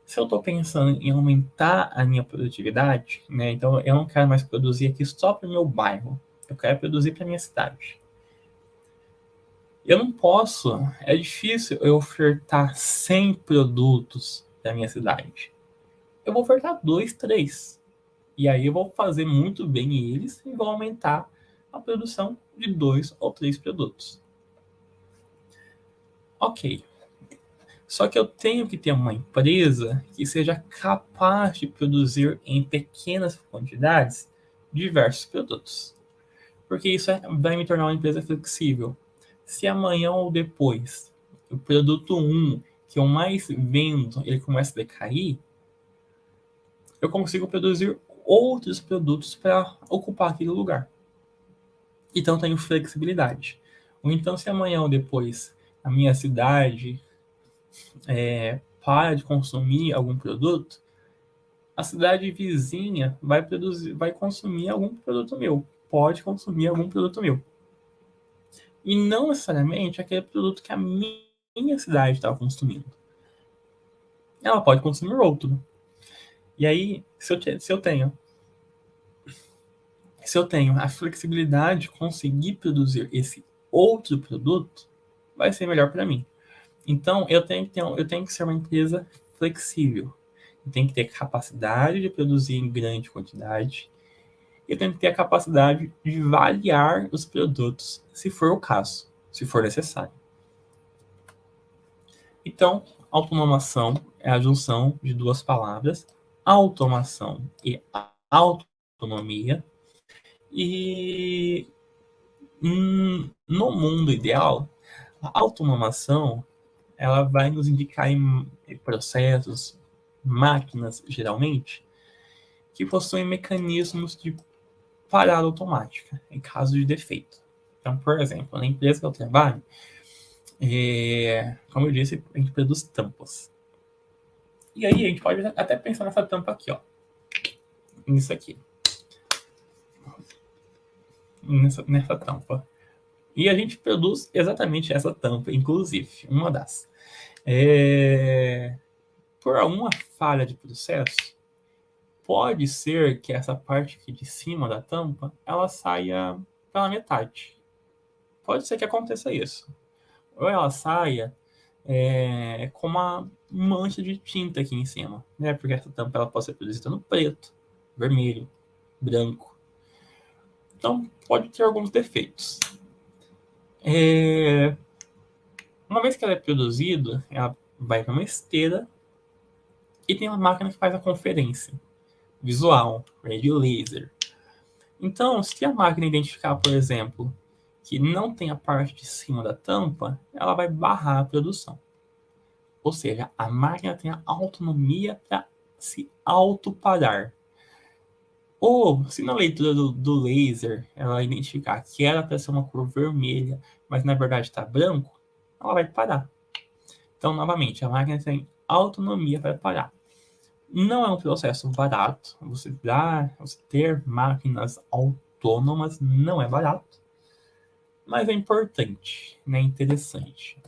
Se eu estou pensando em aumentar a minha produtividade, né, então eu não quero mais produzir aqui só para o meu bairro. Eu quero produzir para a minha cidade. Eu não posso... É difícil eu ofertar 100 produtos para a minha cidade. Eu vou ofertar 2, 3. E aí eu vou fazer muito bem eles e vou aumentar a produção de 2 ou 3 produtos. Ok. Só que eu tenho que ter uma empresa que seja capaz de produzir em pequenas quantidades diversos produtos. Porque isso vai me tornar uma empresa flexível. Se amanhã ou depois o produto 1 que eu mais vendo ele começa a decair, eu consigo produzir outros produtos para ocupar aquele lugar. Então eu tenho flexibilidade. Ou então, se amanhã ou depois a minha cidade para de consumir algum produto, a cidade vizinha vai consumir algum produto meu. Pode consumir algum produto meu. E não necessariamente aquele produto que a minha cidade está consumindo. Ela pode consumir outro. E aí, se eu tenho a flexibilidade de conseguir produzir esse outro produto, vai ser melhor para mim. Então, eu tenho que ser uma empresa flexível. Eu tenho que ter capacidade de produzir em grande quantidade. Eu tenho que ter a capacidade de variar os produtos, se for o caso, se for necessário. Então, automação é a junção de duas palavras, automação e autonomia. E no mundo ideal, a automação ela vai nos indicar em processos, máquinas, geralmente, que possuem mecanismos de parada automática em caso de defeito. Então, por exemplo, na empresa que eu trabalho, como eu disse, a gente produz tampas. E aí a gente pode até pensar nessa tampa aqui, ó. Nisso aqui. Nessa tampa. E a gente produz exatamente essa tampa, inclusive, uma das. Por alguma falha de processo, pode ser que essa parte aqui de cima da tampa, ela saia pela metade. Pode ser que aconteça isso. Ou ela saia com uma mancha de tinta aqui em cima, né? Porque essa tampa ela pode ser produzida no preto, vermelho, branco. Então, pode ter alguns defeitos. Uma vez que ela é produzida, ela vai para uma esteira e tem uma máquina que faz a conferência visual, radio laser. Então, se a máquina identificar, por exemplo, que não tem a parte de cima da tampa, ela vai barrar a produção. Ou seja, a máquina tem a autonomia para se autoparar. Ou, se na leitura do laser ela identificar que era para ser uma cor vermelha, mas na verdade está branco, ela vai parar. Então, novamente, a máquina tem autonomia para parar. Não é um processo barato. Você ter máquinas autônomas não é barato, mas é importante, né? Interessante.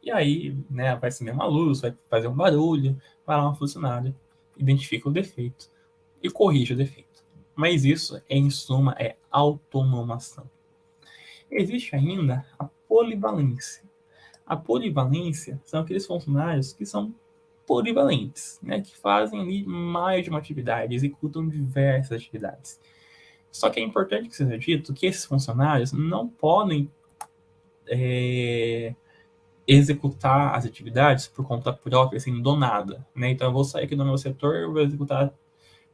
E aí, né, vai acender uma luz, vai fazer um barulho, vai lá um funcionário, identifica o defeito e corrige o defeito. Mas isso, em suma, é automação. Existe ainda a polivalência. A polivalência são aqueles funcionários que são polivalentes, né, que fazem ali mais de uma atividade, executam diversas atividades. Só que é importante que seja dito que esses funcionários não podem executar as atividades por conta própria, assim, do nada, né? Então eu vou sair aqui do meu setor, eu vou executar,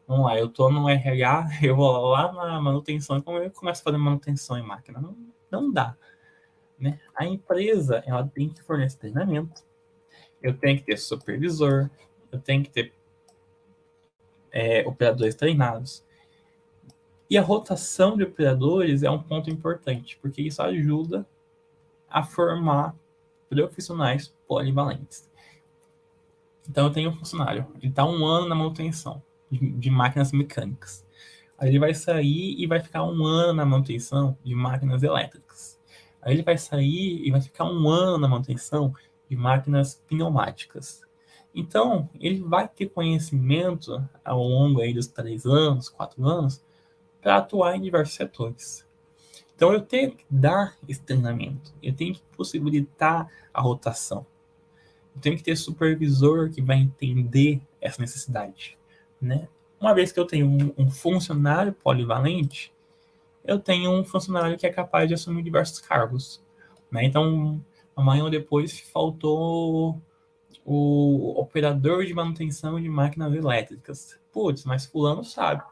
vamos lá, eu tô no RH, eu vou lá na manutenção e começo a fazer manutenção em máquina. Não dá, né? A empresa, ela tem que fornecer treinamento, eu tenho que ter supervisor, eu tenho que ter operadores treinados. E a rotação de operadores é um ponto importante, porque isso ajuda a formar profissionais polivalentes. Então, eu tenho um funcionário, ele está 1 ano na manutenção de máquinas mecânicas. Aí ele vai sair e vai ficar 1 ano na manutenção de máquinas elétricas. Aí ele vai sair e vai ficar 1 ano na manutenção de máquinas pneumáticas. Então, ele vai ter conhecimento ao longo aí dos 3 anos, 4 anos, para atuar em diversos setores. Então, eu tenho que dar esse treinamento, eu tenho que possibilitar a rotação. Eu tenho que ter supervisor que vai entender essa necessidade, né? Uma vez que eu tenho um funcionário polivalente, eu tenho um funcionário que é capaz de assumir diversos cargos, né? Então, amanhã ou depois faltou o operador de manutenção de máquinas elétricas. Putz, mas fulano sabe.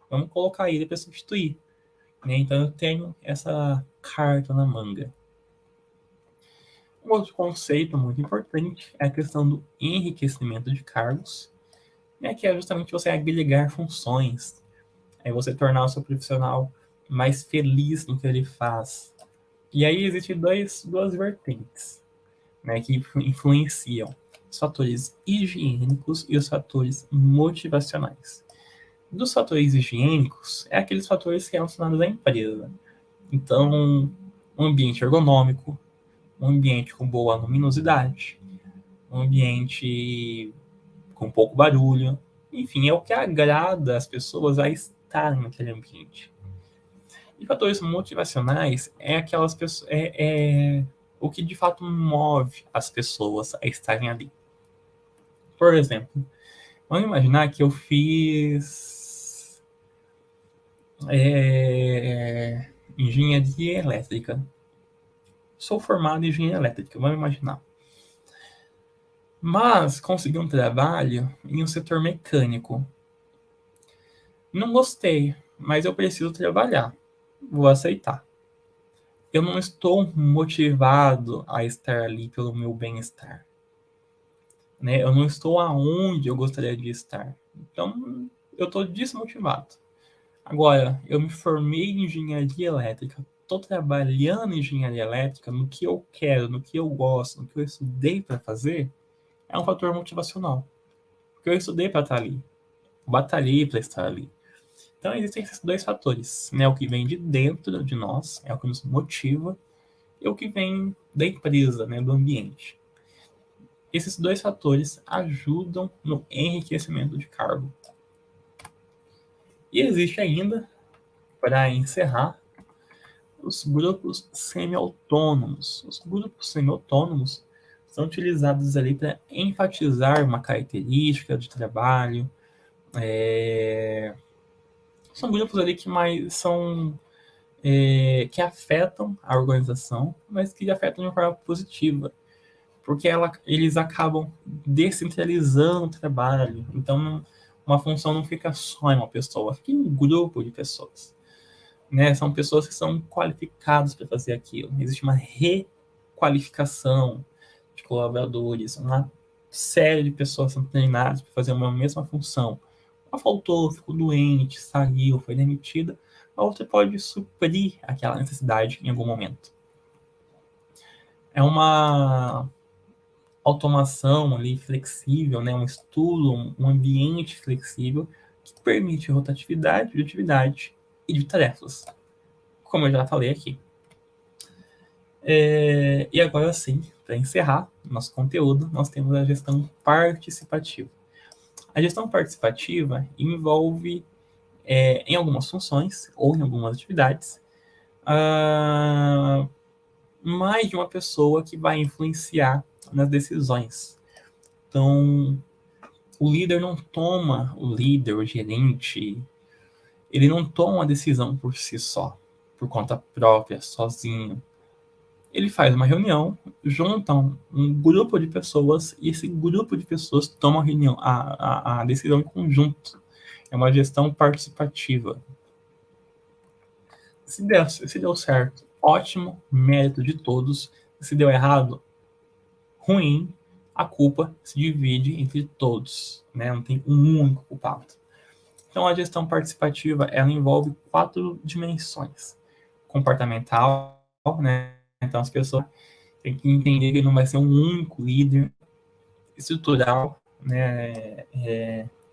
Vamos colocar ele para substituir, né? Então eu tenho essa carta na manga. Um outro conceito muito importante é a questão do enriquecimento de cargos, né? Que é justamente você agregar funções, é você tornar o seu profissional mais feliz no que ele faz. E aí existem duas vertentes, né, que influenciam os fatores higiênicos e os fatores motivacionais. Dos fatores higiênicos, é aqueles fatores relacionados à empresa. Então, um ambiente ergonômico, um ambiente com boa luminosidade, um ambiente com pouco barulho, enfim, é o que agrada as pessoas a estarem naquele ambiente. E fatores motivacionais é aquelas pessoas, o que de fato move as pessoas a estarem ali. Por exemplo, vamos imaginar que eu fiz engenharia elétrica. Sou formado em engenharia elétrica, vamos imaginar. Mas consegui um trabalho em um setor mecânico. Não gostei, mas eu preciso trabalhar. Vou aceitar. Eu não estou motivado a estar ali pelo meu bem-estar, né? Eu não estou aonde eu gostaria de estar. Então, eu estou desmotivado. Agora, eu me formei em engenharia elétrica, estou trabalhando em engenharia elétrica, no que eu quero, no que eu gosto, no que eu estudei para fazer, é um fator motivacional. Porque eu estudei para estar ali, batalhei para estar ali. Então, existem esses dois fatores, né? O que vem de dentro de nós, é o que nos motiva, e o que vem da empresa, né? Do ambiente. Esses dois fatores ajudam no enriquecimento de cargo. E existe ainda, para encerrar, os grupos semi-autônomos. Os grupos semi-autônomos são utilizados ali para enfatizar uma característica de trabalho. São grupos ali que mais são que afetam a organização, mas que afetam de uma forma positiva, porque eles acabam descentralizando o trabalho. Então, uma função não fica só em uma pessoa, fica em um grupo de pessoas. Né? São pessoas que são qualificadas para fazer aquilo. Existe uma requalificação de colaboradores, uma série de pessoas são treinadas para fazer uma mesma função. Uma faltou, ficou doente, saiu, foi demitida, a outra pode suprir aquela necessidade em algum momento. É uma automação ali flexível, né? Um estudo, um ambiente flexível que permite rotatividade de atividade e de tarefas, como eu já falei aqui. E agora sim, para encerrar nosso conteúdo, nós temos a gestão participativa. A gestão participativa envolve, em algumas funções ou em algumas atividades, mais de uma pessoa que vai influenciar nas decisões. Então, o líder, o gerente, ele não toma a decisão por si só, por conta própria, sozinho. Ele faz uma reunião, junta um grupo de pessoas e esse grupo de pessoas toma a decisão em conjunto. É uma gestão participativa. Se deu certo, ótimo, mérito de todos. Se deu errado, ruim, a culpa se divide entre todos, né? Não tem um único culpado. Então, a gestão participativa, ela envolve 4 dimensões. Comportamental, né? Então, as pessoas têm que entender que não vai ser um único líder. Estrutural, né?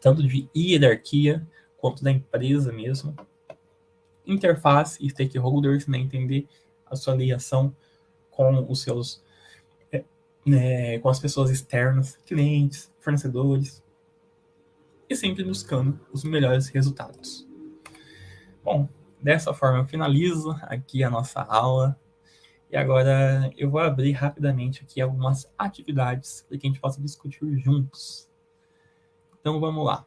Tanto de hierarquia quanto da empresa mesmo. Interface e stakeholders, né? Entender a sua ligação com os seus com as pessoas externas, clientes, fornecedores, e sempre buscando os melhores resultados. Bom, dessa forma eu finalizo aqui a nossa aula, e agora eu vou abrir rapidamente aqui algumas atividades para que a gente possa discutir juntos. Então vamos lá.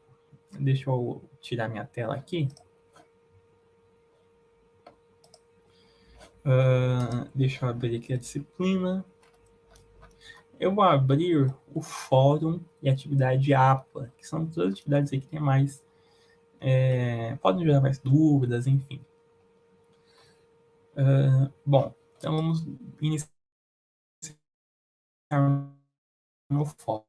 Deixa eu tirar minha tela aqui. Deixa eu abrir aqui a disciplina. Eu vou abrir o fórum e a atividade APA, que são todas as atividades aí que tem mais. Podem gerar mais dúvidas, enfim. Bom, então vamos iniciar no fórum.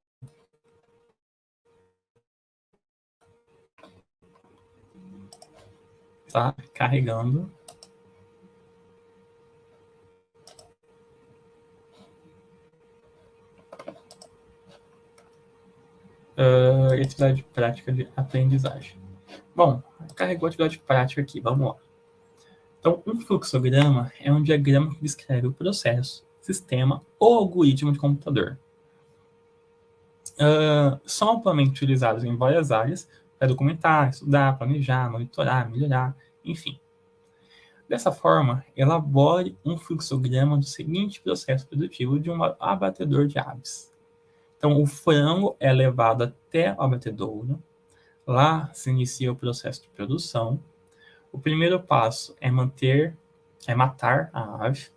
Tá carregando. Atividade prática de aprendizagem. Bom, carregou a atividade prática aqui, vamos lá. Então, um fluxograma é um diagrama que descreve o processo, sistema ou algoritmo de computador. São amplamente utilizados em várias áreas para documentar, estudar, planejar, monitorar, melhorar, enfim. Dessa forma, elabore um fluxograma do seguinte processo produtivo de um abatedor de aves. Então, o frango é levado até o abatedouro. Lá se inicia o processo de produção. O primeiro passo é matar a ave.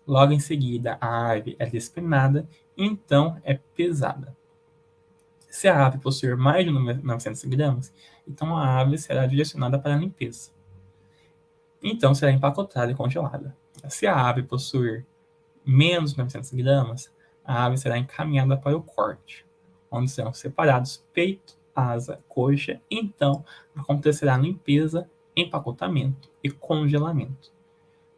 Logo em seguida, a ave é despenada e então é pesada. Se a ave possuir mais de 900 gramas, então a ave será direcionada para a limpeza. Então será empacotada e congelada. Se a ave possuir menos de 900 gramas, a ave será encaminhada para o corte, onde serão separados peito, asa, coxa, e então acontecerá a limpeza, empacotamento e congelamento.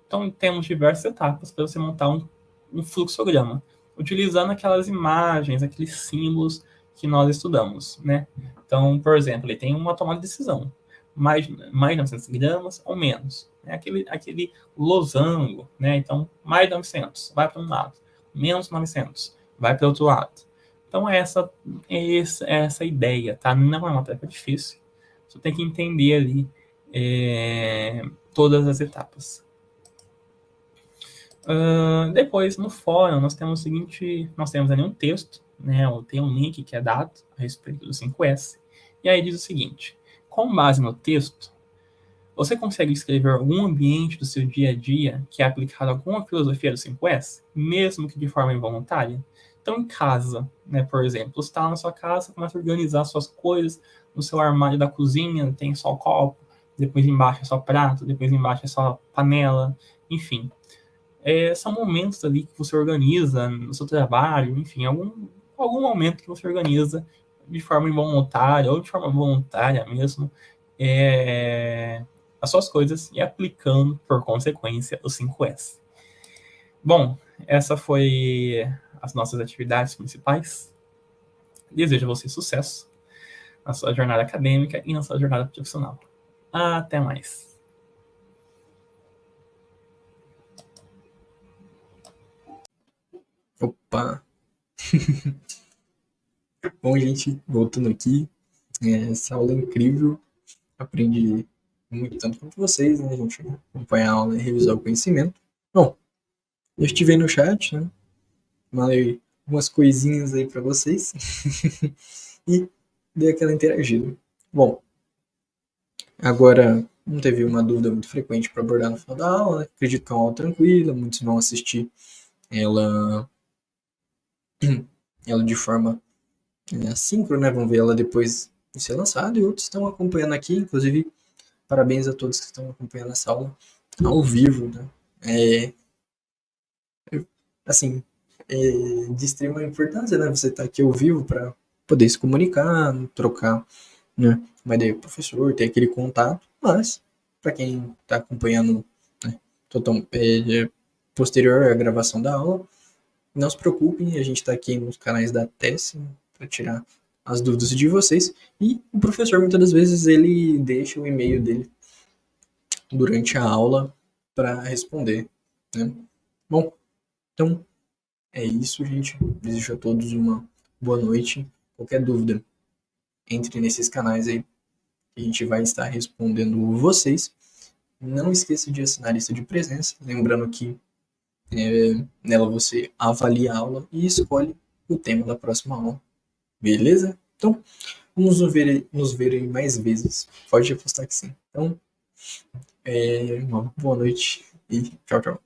Então temos diversas etapas para você montar um fluxograma, utilizando aquelas imagens, aqueles símbolos que nós estudamos, né? Então, por exemplo, ele tem uma tomada de decisão, mais 900 gramas ou menos, né? Aquele losango, né? Então, mais 900, vai para um lado, menos 900, vai para outro lado. Então, essa ideia, tá? Não é uma tarefa difícil, você tem que entender ali todas as etapas. Depois, no fórum, nós temos ali um texto, né? Tem um link que é dado a respeito do 5S, e aí diz o seguinte: com base no texto, você consegue escrever algum ambiente do seu dia a dia que é aplicado a alguma filosofia do 5S, mesmo que de forma involuntária? Então, em casa, né, por exemplo, você está na sua casa, começa a organizar suas coisas, no seu armário da cozinha tem só o copo, depois embaixo é só prato, depois embaixo é só panela, enfim. São momentos ali que você organiza no seu trabalho, enfim, algum momento que você organiza de forma involuntária ou de forma voluntária mesmo as suas coisas e aplicando, por consequência, o 5S. Bom, essa foi as nossas atividades principais. Desejo a você sucesso na sua jornada acadêmica e na sua jornada profissional. Até mais. Opa! Bom, gente, voltando aqui, essa aula é incrível, aprendi muito tanto quanto vocês, né? A gente acompanhar a aula e revisar o conhecimento. Bom, eu estive aí no chat, né? Mandei algumas coisinhas aí para vocês e dei aquela interagida. Bom, agora não teve uma dúvida muito frequente para abordar no final da aula, né? Acredito que é uma aula tranquila, muitos vão assistir ela de forma assíncrona, né? Vão ver ela depois de ser lançada, e outros estão acompanhando aqui, inclusive parabéns a todos que estão acompanhando essa aula ao vivo, né? Assim, de extrema importância, né? Você tá aqui ao vivo para poder se comunicar, trocar, né, uma ideia com o professor, ter aquele contato, mas para quem está acompanhando, né, posterior à gravação da aula, não se preocupem, a gente está aqui nos canais da TES para tirar as dúvidas de vocês, e o professor muitas das vezes ele deixa o e-mail dele durante a aula para responder, né? Bom, então é isso, gente. Desejo a todos uma boa noite. Qualquer dúvida, entre nesses canais aí que a gente vai estar respondendo vocês. Não esqueça de assinar a lista de presença, lembrando que nela você avalia a aula e escolhe o tema da próxima aula. Beleza? Então, Vamos nos ver aí mais vezes. Pode apostar que sim. Então, uma boa noite e tchau, tchau.